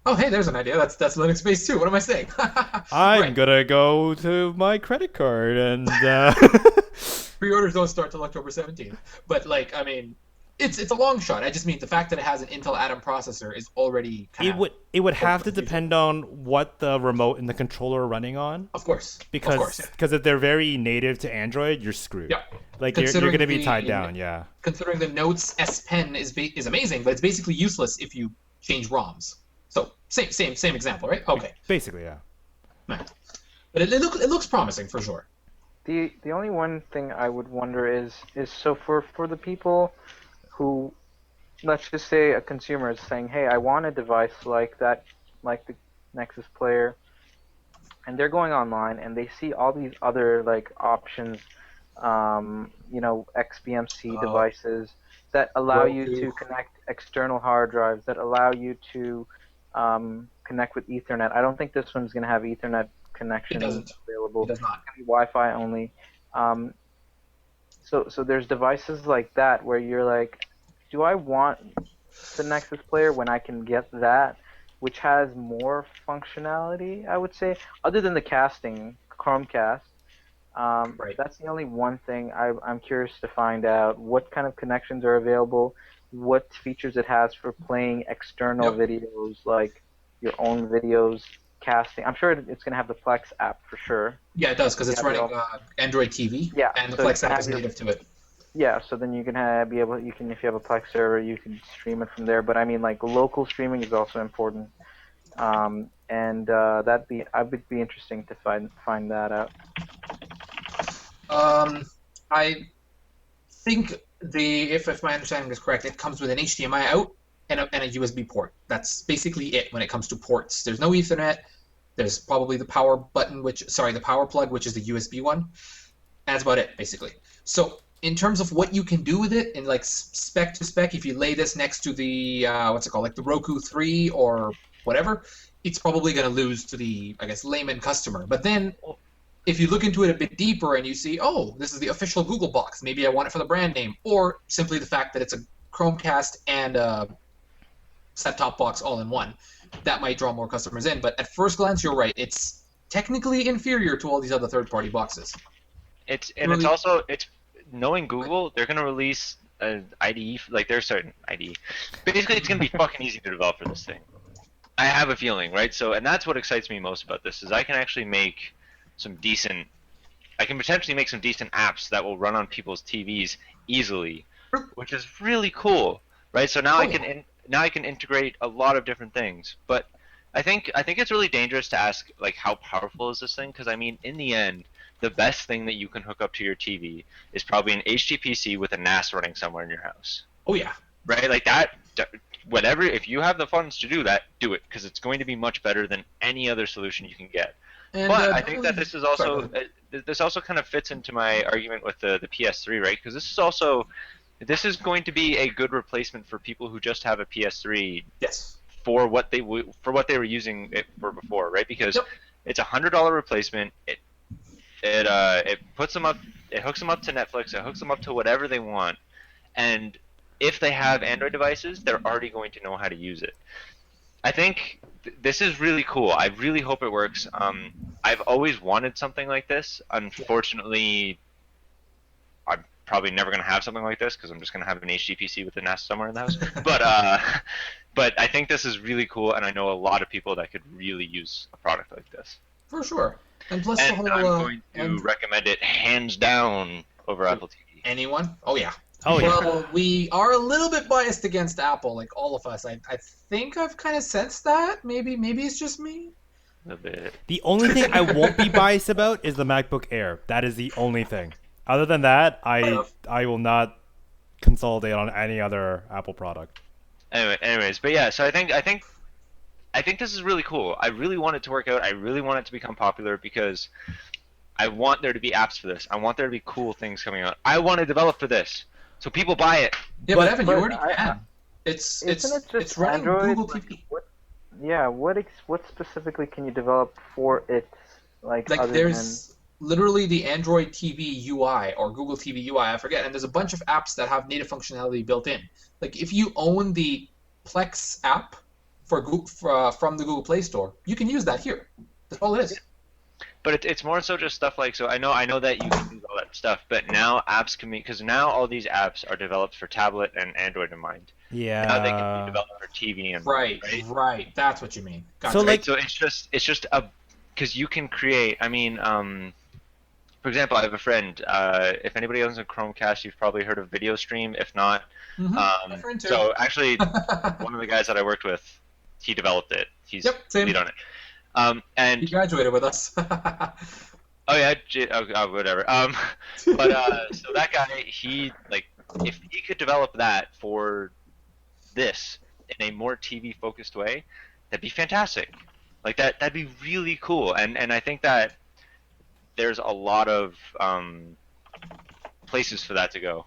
Oh, hey, there's an idea. That's Linux-based too. What am I saying? I'm gonna go to my credit card and pre-orders don't start till October 17th. But it's a long shot. I just mean the fact that it has an Intel Atom processor is already it would have to depend on what the remote and the controller are running on. Of course. Because if they're very native to Android, you're screwed. Yeah. You're going to be tied down, yeah. Considering the Notes S Pen is amazing, but it's basically useless if you change ROMs. So same example, right? Okay. Basically, yeah. Right. But it looks promising for sure. The only one thing I would wonder is so for the people who, let's just say a consumer is saying, hey, I want a device like that, like the Nexus Player, and they're going online and they see all these other options, XBMC devices that allow you to connect external hard drives, that allow you to connect with Ethernet. I don't think this one's going to have Ethernet connection available. It does not. It's going to be Wi-Fi only. So there's devices like that where you're like, do I want the Nexus Player when I can get that, which has more functionality, I would say, other than the casting, Chromecast. That's the only one thing I'm curious to find out. What kind of connections are available, what features it has for playing external videos, like your own videos, casting. I'm sure it's going to have the Plex app for sure. Yeah, it does, because it's running Android TV, and the Plex app is native to it. Yeah, so then you can if you have a Plex server, you can stream it from there. But I mean, local streaming is also important, and I would be interesting to find that out. I think if my understanding is correct, it comes with an HDMI out and a USB port. That's basically it when it comes to ports. There's no Ethernet. There's probably the power plug, which is the USB one. And that's about it, basically. So in terms of what you can do with it, in spec to spec, if you lay this next to the the Roku 3 or whatever, it's probably going to lose to the layman customer. But then, if you look into it a bit deeper and you see, oh, this is the official Google box, maybe I want it for the brand name, or simply the fact that it's a Chromecast and a set-top box all in one, that might draw more customers in. But at first glance, you're right. It's technically inferior to all these other third-party boxes. It's knowing Google, they're gonna release an IDE, like there's certain IDE. Basically, it's gonna be fucking easy to develop for this thing. I have a feeling, right? So, and that's what excites me most about this is I can actually make some decent. I can potentially make some decent apps that will run on people's TVs easily, which is really cool, right? So now now I can integrate a lot of different things. But I think it's really dangerous to ask like how powerful is this thing? Because I mean, in the end, the best thing that you can hook up to your TV is probably an HDPC with a NAS running somewhere in your house. Oh yeah. Right, like that. Whatever. If you have the funds to do that, do it because it's going to be much better than any other solution you can get. And, but I think that this is also this also kind of fits into my argument with the PS3, right? Because this is going to be a good replacement for people who just have a PS3. Yes. For what they were using it for before, right? Because it's $100 replacement. It puts them up. It hooks them up to Netflix. It hooks them up to whatever they want, and if they have Android devices, they're already going to know how to use it. I think this is really cool. I really hope it works. I've always wanted something like this. Unfortunately, I'm probably never going to have something like this because I'm just going to have an HDPC with a NAS somewhere in the house. But I think this is really cool, and I know a lot of people that could really use a product like this. For sure. And plus And the whole. I'm going to recommend it hands down over Apple TV. Anyone? Oh yeah. Oh yeah. Well, we are a little bit biased against Apple, like all of us. I think I've kind of sensed that. Maybe it's just me. A bit. The only thing I won't be biased about is the MacBook Air. That is the only thing. Other than that, I will not consolidate on any other Apple product. Anyways, but yeah, so I think this is really cool. I really want it to work out. I really want it to become popular because I want there to be apps for this. I want there to be cool things coming out. I want to develop for this. So people buy it. Yeah, but Evan, you already can. It's running Android, Google TV. What specifically can you develop for it? Like there's literally the Android TV UI or Google TV UI, I forget, and there's a bunch of apps that have native functionality built in. Like if you own the Plex app for Google, from the Google Play Store, you can use that here. That's all it is. But it's more so just stuff like, so I know that you can do all that stuff, but now apps can be, because now all these apps are developed for tablet and Android in mind. Yeah. Now they can be developed for TV and right. That's what you mean. Gotcha. So like, so it's just a, because you can create. I mean, for example, I have a friend. If anybody owns a Chromecast, you've probably heard of Video Stream. If not, My friend too. so actually, one of the guys that I worked with, he developed it. He's same. lead on it. And He graduated with us. oh yeah, whatever. But so that guy, he like, if he could develop that for this in a more TV focused way, that'd be fantastic. Like that'd be really cool. And I think that there's a lot of places for that to go.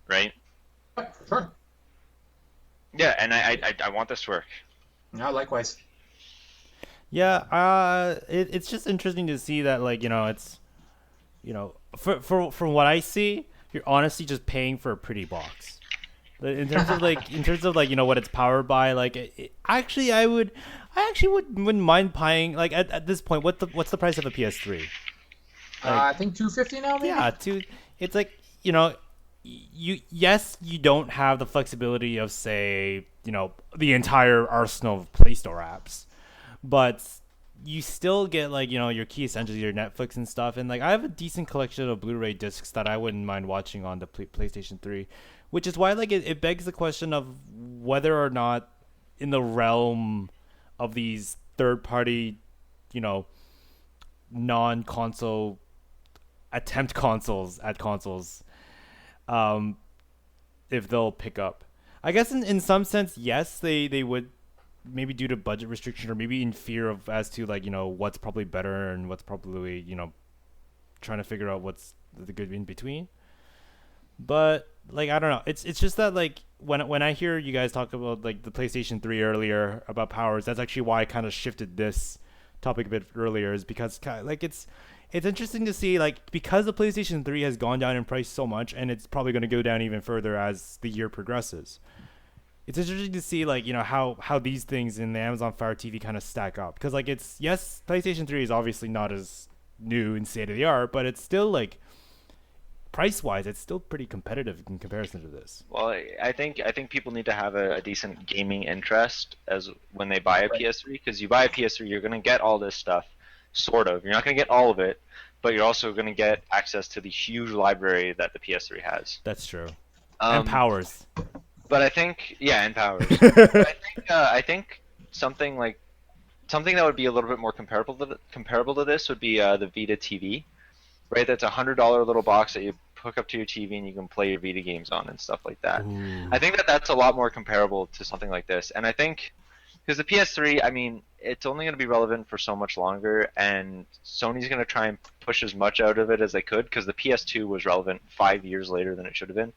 Right? Sure. Yeah, and I want this to work. Yeah, likewise. yeah, it's just interesting to see that, like, it's, from what I see, you're honestly just paying for a pretty box. In terms of like, what it's powered by, like, actually, I wouldn't mind buying, like, at this point, what's the price of a PS3? I think $250 now, maybe? Yeah, it's like, you don't have the flexibility of, say, the entire arsenal of Play Store apps, but you still get, like, your key essentials, your Netflix and stuff, and, like, I have a decent collection of Blu-ray discs that I wouldn't mind watching on the PlayStation 3, which is why, like, it begs the question of whether or not, in the realm of these third-party, non-console attempt consoles, if they'll pick up. I guess in some sense, yes, they would, maybe due to budget restriction or maybe in fear of as to, like, what's probably better and what's probably, trying to figure out what's the good in between. But, like, I don't know. It's just that, like, when I hear you guys talk about, like, the PlayStation 3 earlier about powers, that's actually why I kind of shifted this topic a bit earlier, is because, like, it's interesting to see, like, because the PlayStation 3 has gone down in price so much, and it's probably going to go down even further as the year progresses. It's interesting to see, like, how these things in the Amazon Fire TV kind of stack up. Because, like, PlayStation 3 is obviously not as new and state of the art, but it's still, like, price-wise, it's still pretty competitive in comparison to this. Well, I think people need to have a decent gaming interest as when they buy a PS3, because you buy a PS3, you're gonna get all this stuff, sort of. You're not gonna get all of it, but you're also gonna get access to the huge library that the PS3 has. That's true. And powers. But I think, yeah, and powers. But I think something that would be a little bit more comparable to this would be the Vita TV, right? That's $100 little box that you hook up to your TV and you can play your Vita games on and stuff like that. Ooh. I think that's a lot more comparable to something like this. And I think because the PS3, I mean, it's only going to be relevant for so much longer, and Sony's going to try and push as much out of it as they could, because the PS2 was relevant 5 years later than it should have been.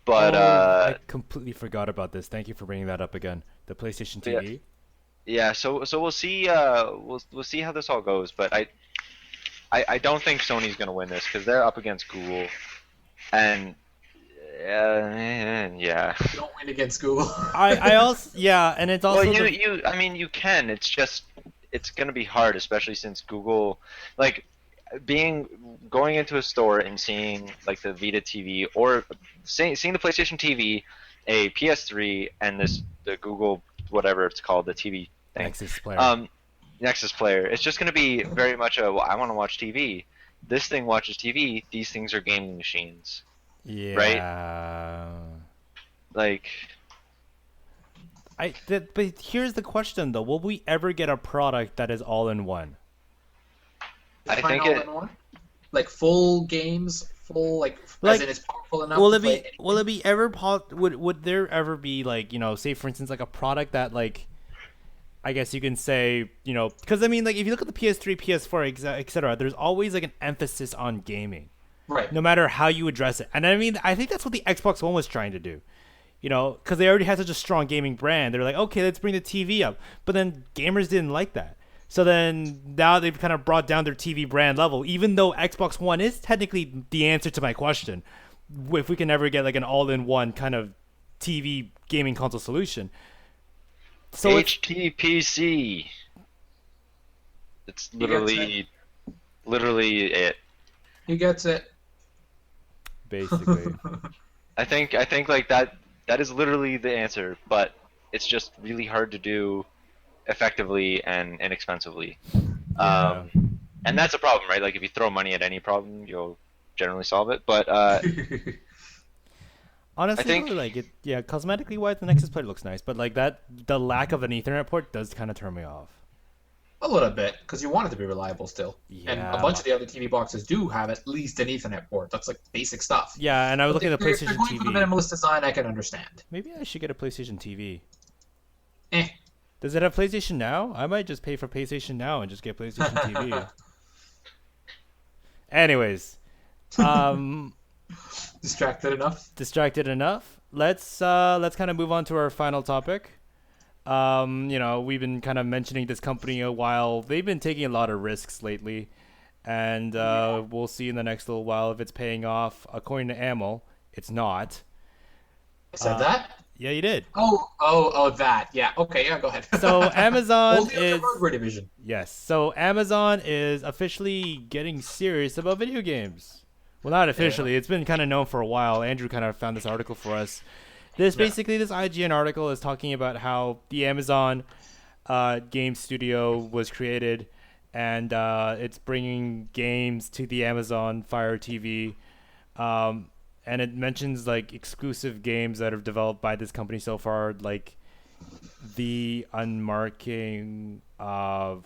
But I completely forgot about this. Thank you for bringing that up again. The PlayStation TV. Yeah, so we'll see. We'll see how this all goes. But I don't think Sony's gonna win this because they're up against Google, and yeah. You don't win against Google. I also and it's also well, I mean you can. It's just it's gonna be hard, especially since Google, like, going into a store and seeing like the Vita TV or seeing the PlayStation TV, a PS3, and the Google whatever it's called, the TV thing. Nexus Player. Nexus Player. It's just going to be very much I want to watch TV. This thing watches TV. These things are gaming machines. Yeah. Right? Like. But here's the question though: will we ever get a product that is all in one? I think like full games, as in it's powerful enough. Will it be ever would there ever be, like, you know, say for instance like a product that, like, I guess you can say, you know, because I mean, like, if you look at the PS3, PS4, etc., there's always like an emphasis on gaming, right? No matter how you address it. And I mean, I think that's what the Xbox One was trying to do, you know, because they already had such a strong gaming brand. They're like, okay, let's bring the TV up, but then gamers didn't like that. So then now they've kind of brought down their TV brand level, even though Xbox One is technically the answer to my question, if we can ever get like an all-in-one kind of TV gaming console solution. So HTPC. It's literally it. He gets it. Basically. I think like that is literally the answer, but it's just really hard to do effectively and inexpensively. Yeah. And that's a problem, right? Like, if you throw money at any problem, you'll generally solve it. But honestly, I think, like, cosmetically wise, the Nexus Player looks nice, but like the lack of an Ethernet port does kind of turn me off. A little bit, because you want it to be reliable still. Yeah. And a bunch of the other TV boxes do have at least an Ethernet port. That's like basic stuff. Yeah, and I was looking at the PlayStation if they're going TV. for the minimalist design, I can understand. Maybe I should get a PlayStation TV. Eh. Does it have PlayStation Now? I might just pay for PlayStation Now and just get PlayStation TV. Anyways, distracted enough. Let's kind of move on to our final topic. You know, we've been kind of mentioning this company a while. They've been taking a lot of risks lately, and we'll see in the next little while if it's paying off. According to Amel, it's not. I said that? Yeah, you did. Oh, that. Yeah. Okay. Yeah. Go ahead. So Amazon is hardware division. Yes. So Amazon is officially getting serious about video games. Well, not officially. It's been kind of known for a while. Andrew kind of found this article for us. This IGN article is talking about how the Amazon game studio was created, and it's bringing games to the Amazon Fire TV. And it mentions like exclusive games that are developed by this company so far, like the unmarking of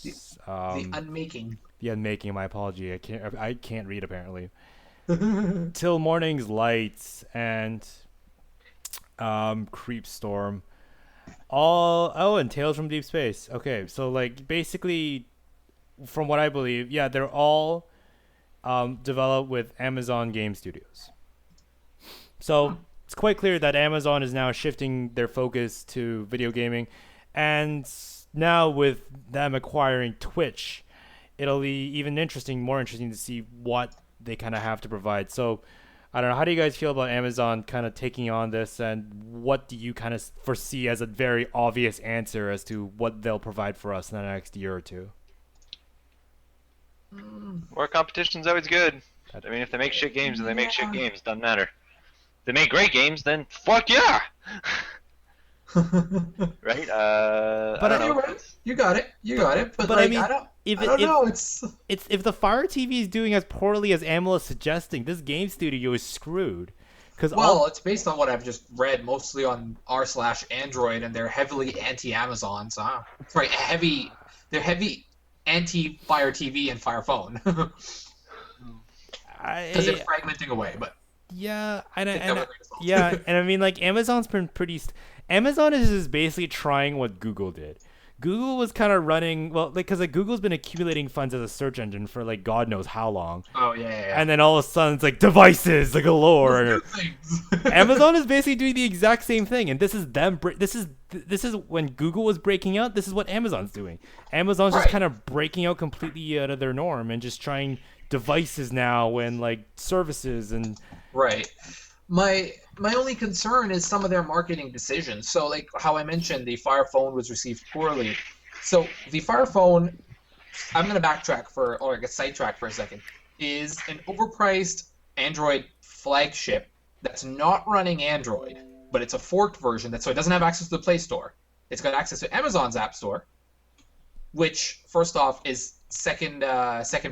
the unmaking. The unmaking. My apology. I can't read apparently. Till Morning's Lights and Creepstorm. And Tales from Deep Space. Okay, so like basically, from what I believe, yeah, they're all developed with Amazon Game Studios. So it's quite clear that Amazon is now shifting their focus to video gaming, and now with them acquiring Twitch, it'll be even more interesting to see what they kind of have to provide. So I don't know, how do you guys feel about Amazon kind of taking on this, and what do you kind of foresee as a very obvious answer as to what they'll provide for us in the next year or two? More competition's always good. I mean, if they make shit games, then they make shit games. Doesn't matter. If they make great games, then fuck yeah! Right? But I don't You're know. right. You got it. You got it. But But like, I mean, I don't if know. It's if the Fire TV is doing as poorly as Amala is suggesting, this game studio is screwed. Because well, it's based on what I've just read, mostly on r/Android, and they're heavily anti-Amazon. So, sorry, they're heavy anti-Fire TV and Fire Phone because they're fragmenting away. But yeah, yeah, and I mean, like, Amazon's been pretty. Amazon is just basically trying what Google did. Google was kind of running because Google's been accumulating funds as a search engine for like God knows how long. Oh yeah. And then all of a sudden it's like devices like galore. New things. Amazon is basically doing the exact same thing, and this is them. This is when Google was breaking out. This is what Amazon's doing. Amazon's just Right. kind of breaking out completely out of their norm and just trying devices now and like services and Right. My only concern is some of their marketing decisions. So like how I mentioned, the Fire Phone was received poorly. So the Fire Phone, I'm gonna sidetrack for a second, is an overpriced Android flagship that's not running Android, but it's a forked version so it doesn't have access to the Play Store. It's got access to Amazon's App Store, which first off is second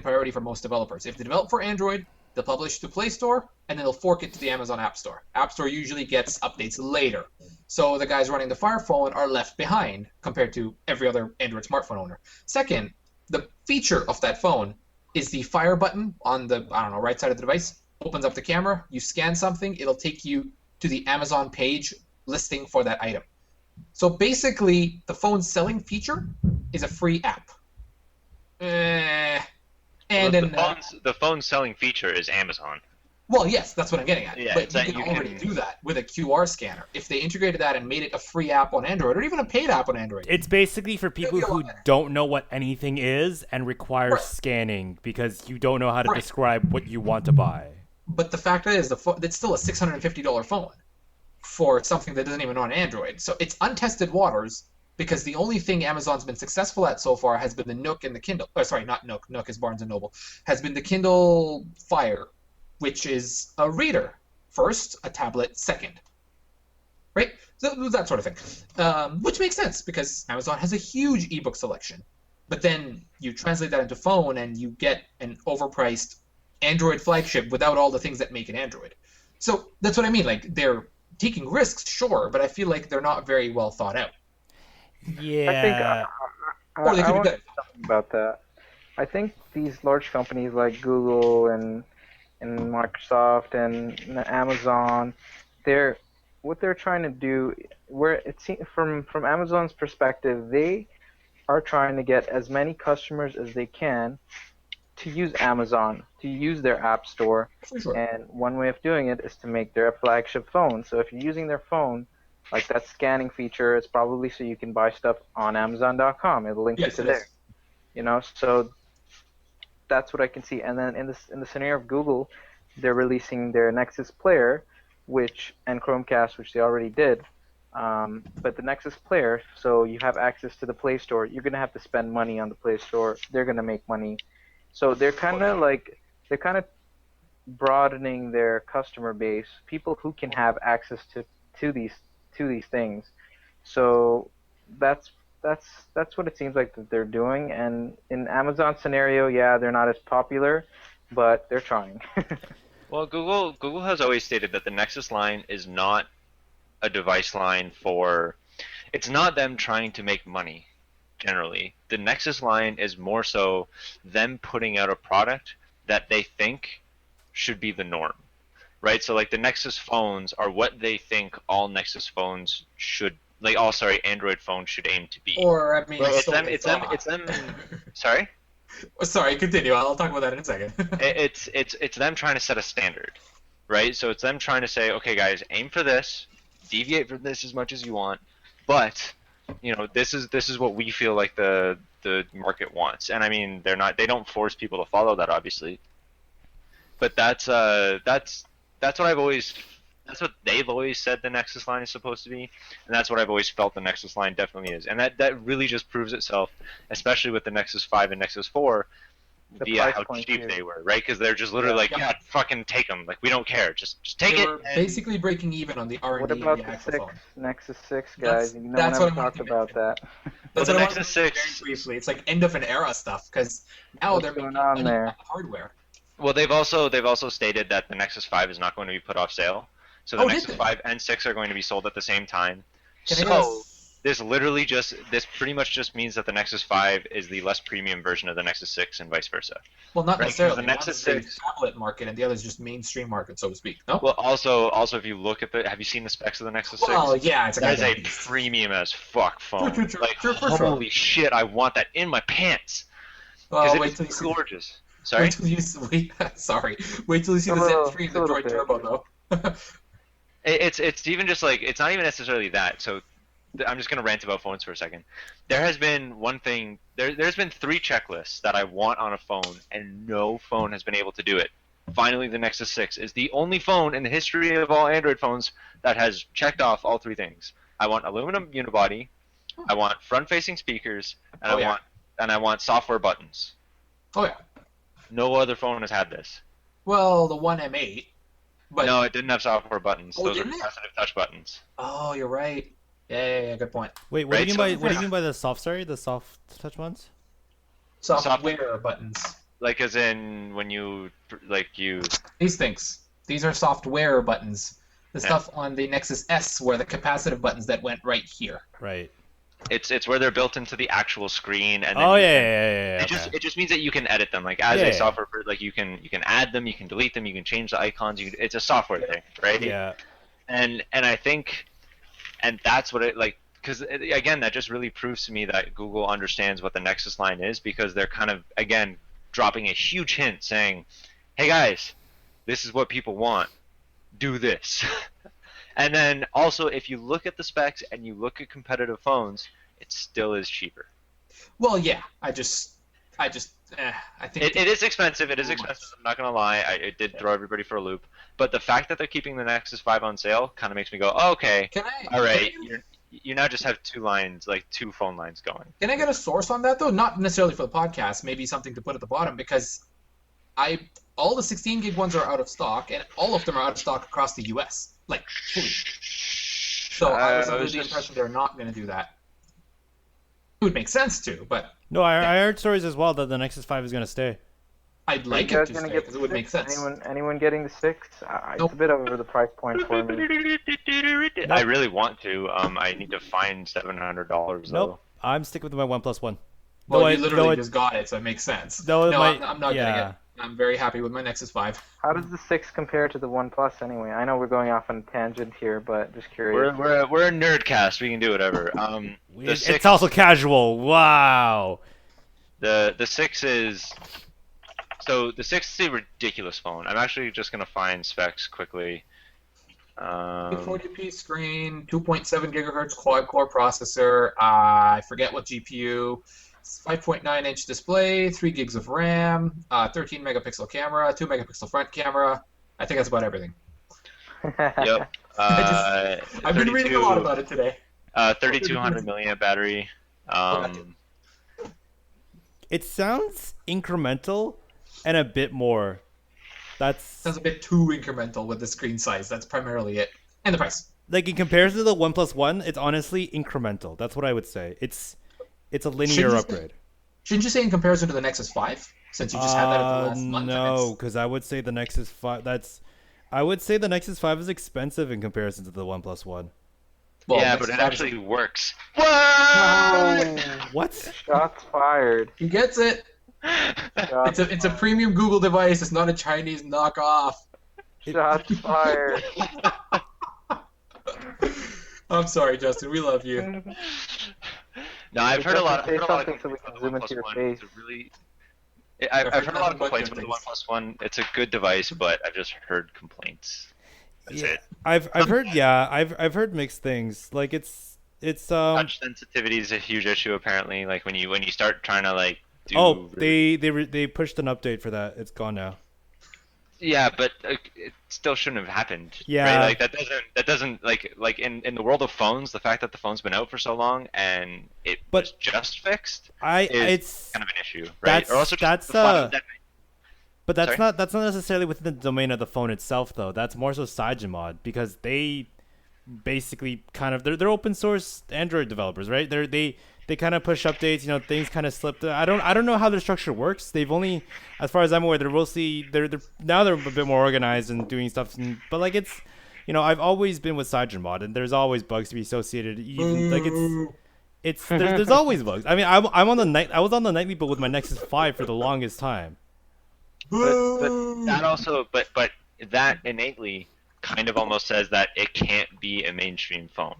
priority for most developers. If they develop for Android, they'll publish to Play Store, and then they'll fork it to the Amazon App Store. App Store usually gets updates later. So the guys running the Fire Phone are left behind compared to every other Android smartphone owner. Second, the feature of that phone is the Fire button on the, right side of the device. Opens up the camera, you scan something, it'll take you to the Amazon page listing for that item. So basically, the phone's selling feature is a free app. The phone's selling feature is Amazon. Well, yes, that's what I'm getting at. Yeah, but you can already do that with a QR scanner. If they integrated that and made it a free app on Android, or even a paid app on Android. it's basically for people who don't know what anything is and require Right. scanning because you don't know how to Right. describe what you want to buy. But the fact is, it's still a $650 phone for something that doesn't even run Android. So it's untested waters because the only thing Amazon's been successful at so far has been the Nook and the Kindle. Oh, sorry, not Nook. Nook is Barnes & Noble. Has been the Kindle Fire, which is a reader first, a tablet second. Right? So that sort of thing. Which makes sense because Amazon has a huge ebook selection. But then you translate that into phone and you get an overpriced Android flagship without all the things that make an Android. So that's what I mean. Like, they're taking risks, sure, but I feel like they're not very well thought out. Yeah. I think Or they I could be want better. to say something about that. I think these large companies like Google and Microsoft and Amazon, what they're trying to do, where it seems from Amazon's perspective, they are trying to get as many customers as they can to use Amazon, to use their app store. For sure. And one way of doing it is to make their flagship phone. So if you're using their phone, like that scanning feature, it's probably so you can buy stuff on Amazon.com. It'll link you to there. So that's what I can see. And then in the scenario of Google, they're releasing their Nexus Player, and Chromecast, which they already did. But the Nexus Player, so you have access to the Play Store. You're gonna have to spend money on the Play Store. They're gonna make money. So they're kind of broadening their customer base, people who can have access to these things. So that's what it seems like that they're doing. And in Amazon scenario, yeah, they're not as popular, but they're trying. Well, Google has always stated that the Nexus line is not a device line for. It's not them trying to make money. Generally, the Nexus line is more so them putting out a product that they think should be the norm, right? So like the Nexus phones are what they think all Nexus phones should, like Android phones should aim to be. Or, I mean, Right, so they thought. it's them. Sorry. Sorry, continue. I'll talk about that in a second. It's them trying to set a standard, right? So it's them trying to say, okay, guys, aim for this, deviate from this as much as you want, but this is what we feel like the market wants. And I mean, they don't force people to follow that, obviously, but that's what they've always said the Nexus line is supposed to be, and that's what I've always felt the Nexus line definitely is. And that really just proves itself, especially with the Nexus 5 and Nexus 4, via price how point cheap too. they were, right? Because they're just literally like, yeah, fucking take them. Like, we don't care. Just take They it. were and- basically breaking even on the R&D What and about the the actual 6, phone. Nexus 6, That's- guys? No one that's ever what I wanted talked to about that. That's the what I Nexus wanted to mention 6 very briefly. It's like end of an era stuff because now What's they're going making on money there? on the hardware. Well, they've also stated that the Nexus 5 is not going to be put off sale. So the Oh, did Nexus they? 5 and 6 are going to be sold at the same time. Can I get a So this pretty much just means that the Nexus 5 is the less premium version of the Nexus 6 and vice versa. Well, not Right, 'cause necessarily. the Nexus One is 6 the tablet market and the other is just mainstream market, so to speak. No? Well, also if you look at have you seen the specs of the Nexus 6? Well, yeah, it's a That is a goddamn beast. premium as fuck phone. True, Like, for sure. holy shit, I want that in my pants. Well, Because wait it's till you see. gorgeous. Sorry? Wait till you see. Sorry. Wait till you see the Z3 and the Droid Turbo, though. It's even just like, it's not even necessarily that. So I'm just going to rant about phones for a second. There has been one thing, there's been 3 checklists that I want on a phone, and no phone has been able to do it. Finally, the Nexus 6 is the only phone in the history of all Android phones that has checked off all 3 things. I want aluminum unibody, I want front-facing speakers, and I want software buttons. Oh yeah. No other phone has had this. Well, the One M8. But No, it didn't have software buttons. Oh, Those are didn't it? capacitive touch buttons. oh, you're right. Yeah, good point. Wait, what Right, do you so- mean by the soft? Sorry, the soft touch ones. Software buttons. Like, as in when you These things. These are software buttons. The Yeah. stuff on the Nexus S were the capacitive buttons that went right here. Right. it's where they're built into the actual screen, and then Oh you yeah, can- yeah. It just means that you can edit them, like as Yeah. a software. Like you can add them, you can delete them, you can change the icons. It's a software thing, right? Yeah. And I think, and that's what it like, because again, that just really proves to me that Google understands what the Nexus line is, because they're kind of again dropping a huge hint saying, "Hey guys, this is what people want. Do this." And then also, if you look at the specs and you look at competitive phones, it still is cheaper. Well, yeah. I think It is expensive. It is expensive. I'm not gonna lie. It did throw everybody for a loop. But the fact that they're keeping the Nexus 5 on sale kind of makes me go, oh, okay, Can I? all right. Can You now just have 2 lines, like 2 phone lines going. I get a source on that though? Not necessarily for the podcast. Maybe something to put at the bottom because all the 16 gig ones are out of stock, and all of them are out of stock across the U.S. Like fully. So I was under the impression they're not going to do that. It would make sense to, but No, I heard stories as well that the Nexus 5 is gonna stay. I'd like you it guys to gonna stay get because the it would make 6? sense. Anyone getting the 6? Nope. It's a bit over the price point for me. I really want to. I need to find $700 though. Nope. I'm sticking with my OnePlus One. Well, Though you I- literally though I- just got it, so it makes sense. Though it no, might- I'm not yeah. getting it. I'm very happy with my Nexus 5. How does the 6 compare to the OnePlus anyway? I know we're going off on a tangent here, but just curious. We're a nerdcast. We can do whatever. The It's 6 also casual. Wow. The 6 is so the 6 is a ridiculous phone. I'm actually just gonna find specs quickly. 40p screen, 2.7 gigahertz quad-core processor. I forget what GPU. 5.9-inch display, 3 gigs of RAM, 13 megapixel camera, 2 megapixel front camera. I think that's about everything. Yep. I've been reading a lot about it today. 3200 milliamp battery. It sounds incremental and a bit more. That's Sounds a bit too incremental with the screen size. That's primarily it. And the price. like in comparison to the OnePlus One, it's honestly incremental. That's what I would say. It's a linear Shouldn't you upgrade. Shouldn't you say in comparison to the Nexus 5? Since you just had that in the last month. No, because I would say the Nexus 5. I would say the Nexus 5 is expensive in comparison to the OnePlus One. Well, yeah, Nexus but it 5 is- actually works. What? Shots fired. He gets it. It's a premium Google device. It's not a Chinese knockoff. Shots fired. I'm sorry, Justin. We love you. No, I've heard a lot. Say I've heard a lot of something so we complaints can about the zoom into OnePlus your One. face. It's a really, I've heard a lot of complaints about the OnePlus One. It's a good device, but I've just heard complaints. That's it. I've heard I've heard mixed things. Like it's Touch sensitivity is a huge issue apparently. Like when you start trying to like do. they pushed an update for that. It's gone now. Yeah, but it still shouldn't have happened, Yeah. right? Like that doesn't like in the world of phones, the fact that the phone's been out for so long and it was But just fixed I is it's kind of an issue, right? Or also just that's the fact that but sorry. that's not necessarily within the domain of the phone itself though. That's more so Cygemod because they basically kind of they're open source Android developers, right? They kind of push updates, things kind of slipped. I don't know how their structure works. They've only, as far as I'm aware, they're mostly they're now they're a bit more organized and doing stuff. But like it's, I've always been with Cygemod, and there's always bugs to be associated. Even like it's there's always bugs. I mean, I'm on the night. I was on the nightly build with my Nexus 5 for the longest time. But that also but that innately kind of almost says that it can't be a mainstream phone,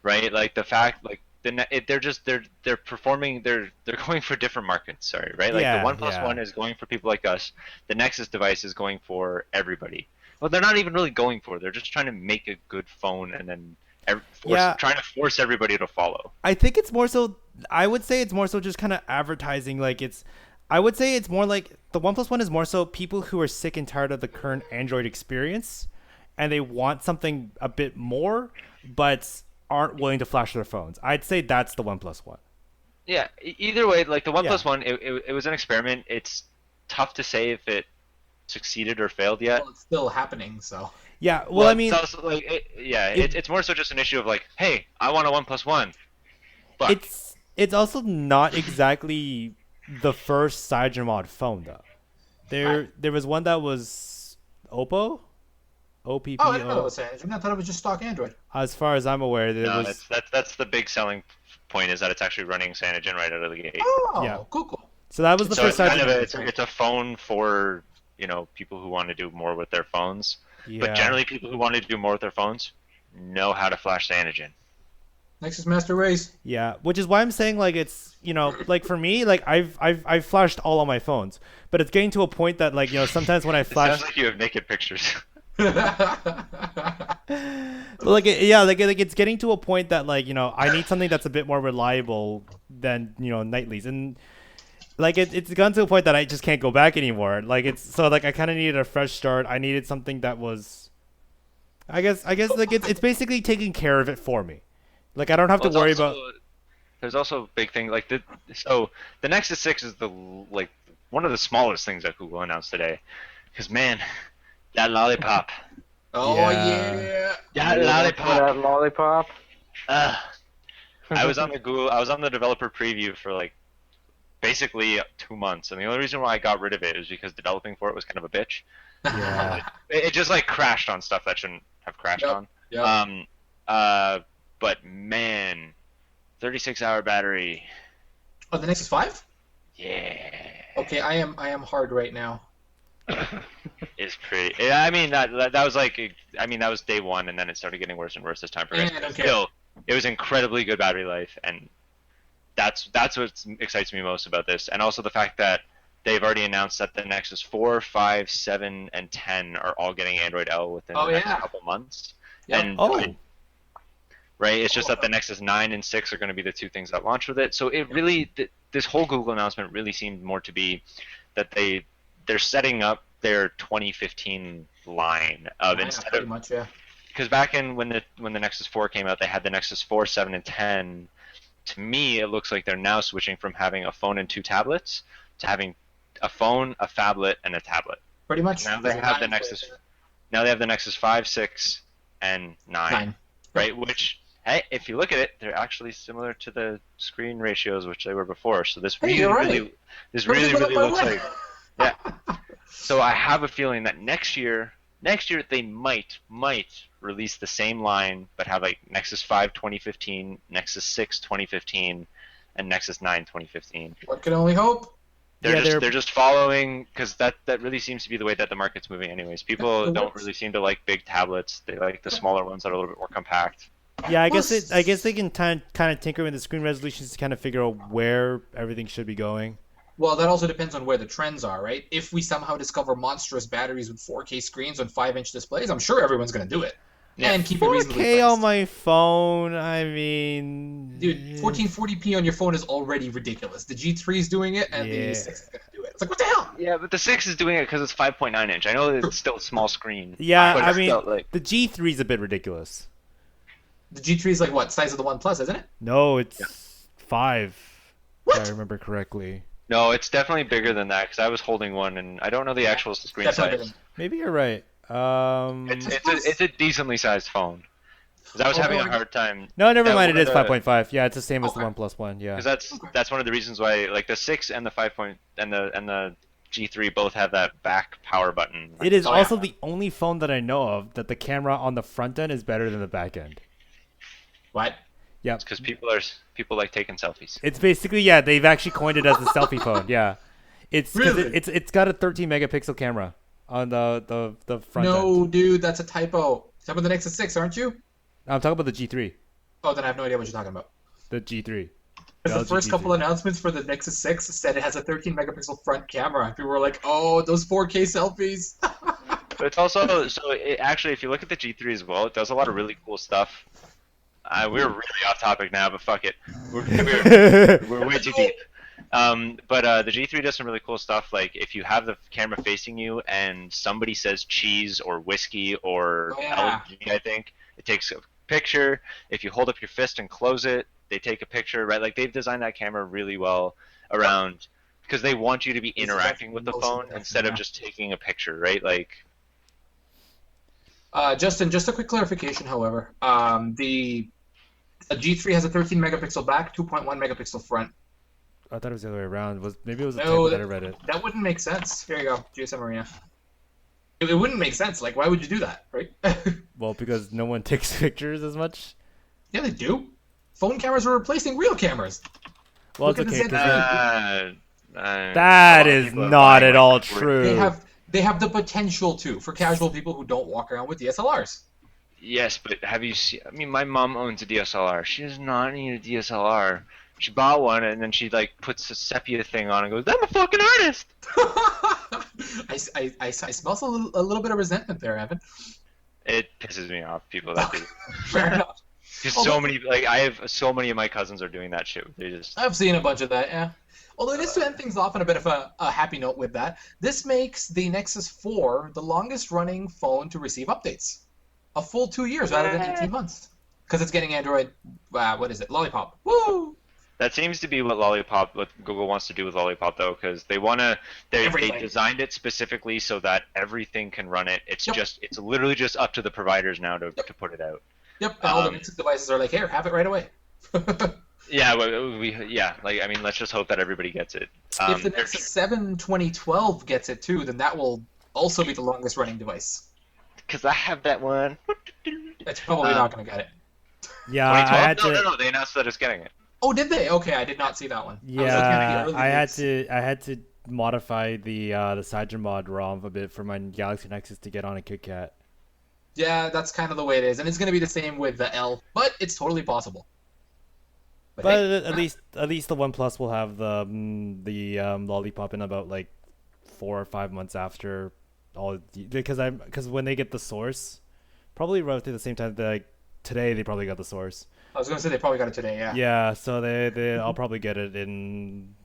right? Like the fact like they're performing they're going for different markets. Sorry, right? Like the Yeah, OnePlus One yeah. is going for people like us. The Nexus device is going for everybody. Well, they're not even really going for. They're just trying to make a good phone and then Yeah. trying to force everybody to follow. I think it's more so. I would say it's more so just kind of advertising. Like it's. I would say it's more like the OnePlus One is more so people who are sick and tired of the current Android experience, and they want something a bit more, but aren't willing to flash their phones. I'd say that's the OnePlus One. Yeah. Either way, like the Yeah. OnePlus One, it was an experiment. It's tough to say if it succeeded or failed yet. Well, it's still happening, so. Yeah. Well, I mean, it's also like it, it's more so just an issue of like, hey, I want a OnePlus One, but it's also not exactly the first Cybermod phone though. There was one that was Oppo, Oh, I didn't know it OPPO. was Android. I thought it was just stock Android. As far as I'm aware, there no, was that's the big selling point is that it's actually running Cyanogen right out of the gate. Oh, yeah. cool. So that was the So first it's kind of Cybermod. it's a phone for people who want to do more with their phones, but Yeah. generally people who want to do more with their phones know how to flash Cyanogen. Nexus Master Race. Yeah, which is why I'm saying like it's like for me like I've flashed all on my phones, but it's getting to a point that like sometimes when I It flash sounds like you have naked pictures. like yeah like it's getting to a point that like I need something that's a bit more reliable than nightlies, and like it's gone to a point that I just can't go back anymore. Like it's so like I kind of needed a fresh start. I needed something that was I guess like it's basically taking care of it for me. Like I don't have to Well, worry it's about. also, there's also a big thing like the Nexus 6 is the like one of the smallest things that Google announced today. Because man, that lollipop, Oh, Yeah. yeah. that For lollipop. that lollipop. Ugh. I was on the developer preview for like basically 2 months, and the only reason why I got rid of it is because developing for it was kind of a bitch. Yeah. It just like crashed on stuff that shouldn't have crashed Yep, on. yep. But man, 36-hour battery. Oh, the Nexus 5? Yeah. Okay, I am hard right now. Is pretty. Yeah, I mean that was like I mean that was day one, and then it started getting worse and worse as time progressed. Yeah, I But don't care. still, it was incredibly good battery life, and that's what excites me most about this, and also the fact that they've already announced that the Nexus 4, 5, 7, and 10 are all getting Android L within Oh, the next yeah. couple months. Yep. And Oh. right, it's just that the Nexus 9 and 6 are going to be the two things that launch with it. So it really this whole Google announcement really seemed more to be that they're setting up their 2015 line of Yeah, instead pretty of much, yeah. because back in when the Nexus 4 came out, they had the Nexus 4, 7, and 10. To me, it looks like they're now switching from having a phone and two tablets to having a phone, a phablet, and a tablet. Pretty much. Now they have the Nexus. Now they have the Nexus 5, 6, and 9, 9. right? Which, hey, if you look at it, they're actually similar to the screen ratios which they were before. So this Hey, really, you're right. really looks like, yeah. So I have a feeling that next year they might release the same line, but have like Nexus 5 2015, Nexus 6 2015, and Nexus 9 2015. One can only hope. They're just following because that really seems to be the way that the market's moving. Anyways, people It don't works. really seem to like big tablets. They like the smaller ones that are a little bit more compact. Yeah, I Well, guess they can kind of tinker with the screen resolutions to kind of figure out where everything should be going. Well, that also depends on where the trends are, right? If we somehow discover monstrous batteries with 4K screens on 5-inch displays, I'm sure everyone's going to do it. and keep it reasonably 4K on priced. my phone. I mean, Dude, 1440p on your phone is already ridiculous. The G3 is doing it, and Yeah. the 6 is gonna do it. It's like, what the hell? Yeah, but the 6 is doing it because it's 5.9 inch. I know it's still a small screen. Yeah, but I it's mean, still, like, the G3 is a bit ridiculous. The G3 is like what size of the OnePlus, isn't it? No, it's 5. What? If I remember correctly. no, it's definitely bigger than that because I was holding one and I don't know the actual screen Definitely size. bigger. Maybe you're right. It's a decently sized phone. Because I was having a hard time. No, never that mind. It one is of the- 5.5. Yeah, it's the same as the Okay. OnePlus One. Yeah. Because that's one of the reasons why like the 6 and the 5 point and the G3 both have that back power button. It is Oh, also yeah. the only phone that I know of that the camera on the front end is better than the back end. What? Yeah. Because people like taking selfies. It's basically they've actually coined it as the selfie phone. Yeah. It's 'cause Really? it's got a 13 megapixel camera on the front No, end. dude, that's a typo. You're talking about the Nexus 6, aren't you? I'm talking about the G3. Oh, then I have no idea what you're talking about. The G3. Because the LG first couple G3. announcements for the Nexus 6 said it has a 13 megapixel front camera. People were like, oh, those 4K selfies. But it's also actually if you look at the G3 as well, it does a lot of really cool stuff. We're really off topic now, but fuck it. We're way too deep. But the G3 does some really cool stuff. Like if you have the camera facing you and somebody says cheese or whiskey or Oh, yeah. LG, I think it takes a picture. If you hold up your fist and close it, they take a picture. Right? Like they've designed that camera really well around because they want you to be It's interacting with the motion phone detection, instead of yeah. just taking a picture. Right? Like. Justin, just a quick clarification, however. The G3 has a 13 megapixel back, 2.1 megapixel front. I thought it was the other way around. Maybe it was a No, typo that I read it. That wouldn't make sense. Here you go, GSM Arena. It wouldn't make sense. Like, why would you do that, right? Well, because no one takes pictures as much. Yeah, they do. Phone cameras are replacing real cameras. Well, Look it's at the okay. 'Cause Z9. that is not at all true. They have the potential to for casual people who don't walk around with DSLRs. Yes, but have you seen? I mean, my mom owns a DSLR. She does not need a DSLR. She bought one and then she like puts a sepia thing on and goes, "I'm a fucking artist." I smell a little bit of resentment there, Evan. It pisses me off. People that do. Fair enough. Because Although- so many, like I have so many of my cousins are doing that shit. They just. I've seen a bunch of that, yeah. Although it is to end things off on a bit of a happy note with that, this makes the Nexus 4 the longest running phone to receive updates. A full 2 years rather than 18 months. Because it's getting Android, what is it, Lollipop. Woo! That seems to be what Google wants to do with Lollipop, though, because they Everything. designed it specifically so that everything can run it. It's Yep. it's literally just up to the providers now to put it out. Yep, and all the Nexus devices are like, here, have it right away. Yeah, like I mean, let's just hope that everybody gets it. If the Nexus 7 2012 gets it too, then that will also be the longest running device. Because I have that one. It's probably not going to get it. Yeah, I had 2012? to. No, they announced that it's getting it. Oh, did they? Okay, I did not see that one. I was looking at Yeah, the early I had leaks. to. I had to modify the CyberMod ROM a bit for my Galaxy Nexus to get on a KitKat. Yeah, that's kind of the way it is, and it's going to be the same with the L, but it's totally possible. But hey, at least the OnePlus will have the Lollipop in about like 4 or 5 months after all because when they get the source, probably roughly the same time that like today they probably got the source. I was going to say they probably got it today, yeah. Yeah, so I'll probably get it in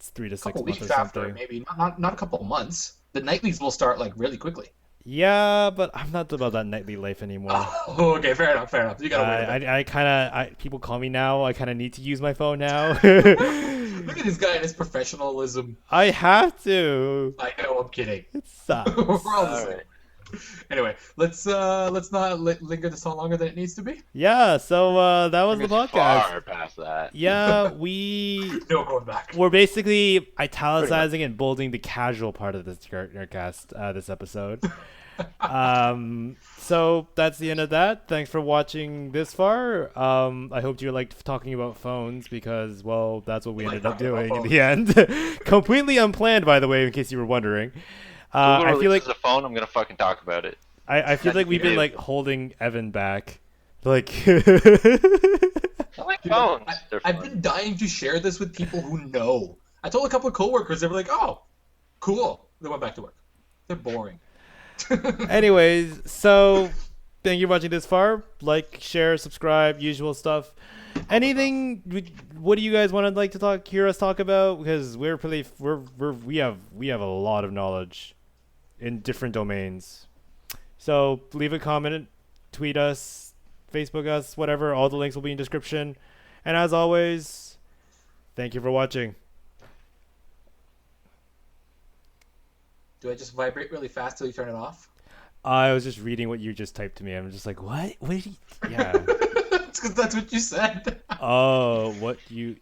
3 to A 6 couple months weeks or after, something. maybe. Not a couple of months. The nightlies will start like really quickly. Yeah, but I'm not about that nightly life anymore. Oh, okay, fair enough. You gotta wait a bit. I kind of people call me now. I kind of need to use my phone now. Look at this guy and his professionalism. I have to. I know, I'm kidding. It sucks. We're all the All same. right. Anyway, let's not linger this on longer than it needs to be. Yeah, so that was the podcast. Far past that. Yeah, No going back. we're basically italicizing and bolding the casual part of this Nerdcast this episode. So that's the end of that. Thanks for watching this far. I hope you liked talking about phones because, well, that's what we ended up doing in the end. Completely unplanned, by the way, in case you were wondering. I feel like the phone. I'm gonna fucking talk about it. I feel like we've been like holding Evan back, like. I like phones. They're I've fun. been dying to share this with people who know. I told a couple of coworkers, they were like, "Oh, cool." They went back to work. They're boring. Anyways, so Thank you for watching this far. Like, share, subscribe, usual stuff. Anything? What do you guys want to hear us talk about? Because we have a lot of knowledge in different domains. So leave a comment, tweet us, Facebook us, whatever. All the links will be in description. And as always, thank you for watching. Do I just vibrate really fast till you turn it off? I was just reading what you just typed to me. I'm just like, what? What did he? Yeah. It's because that's what you said. Oh, what you?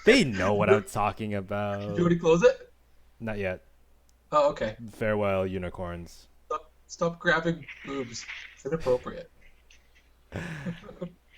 They know what I'm talking about. Did you already close it? Not yet. Oh, okay. Farewell, unicorns. Stop grabbing boobs. It's inappropriate.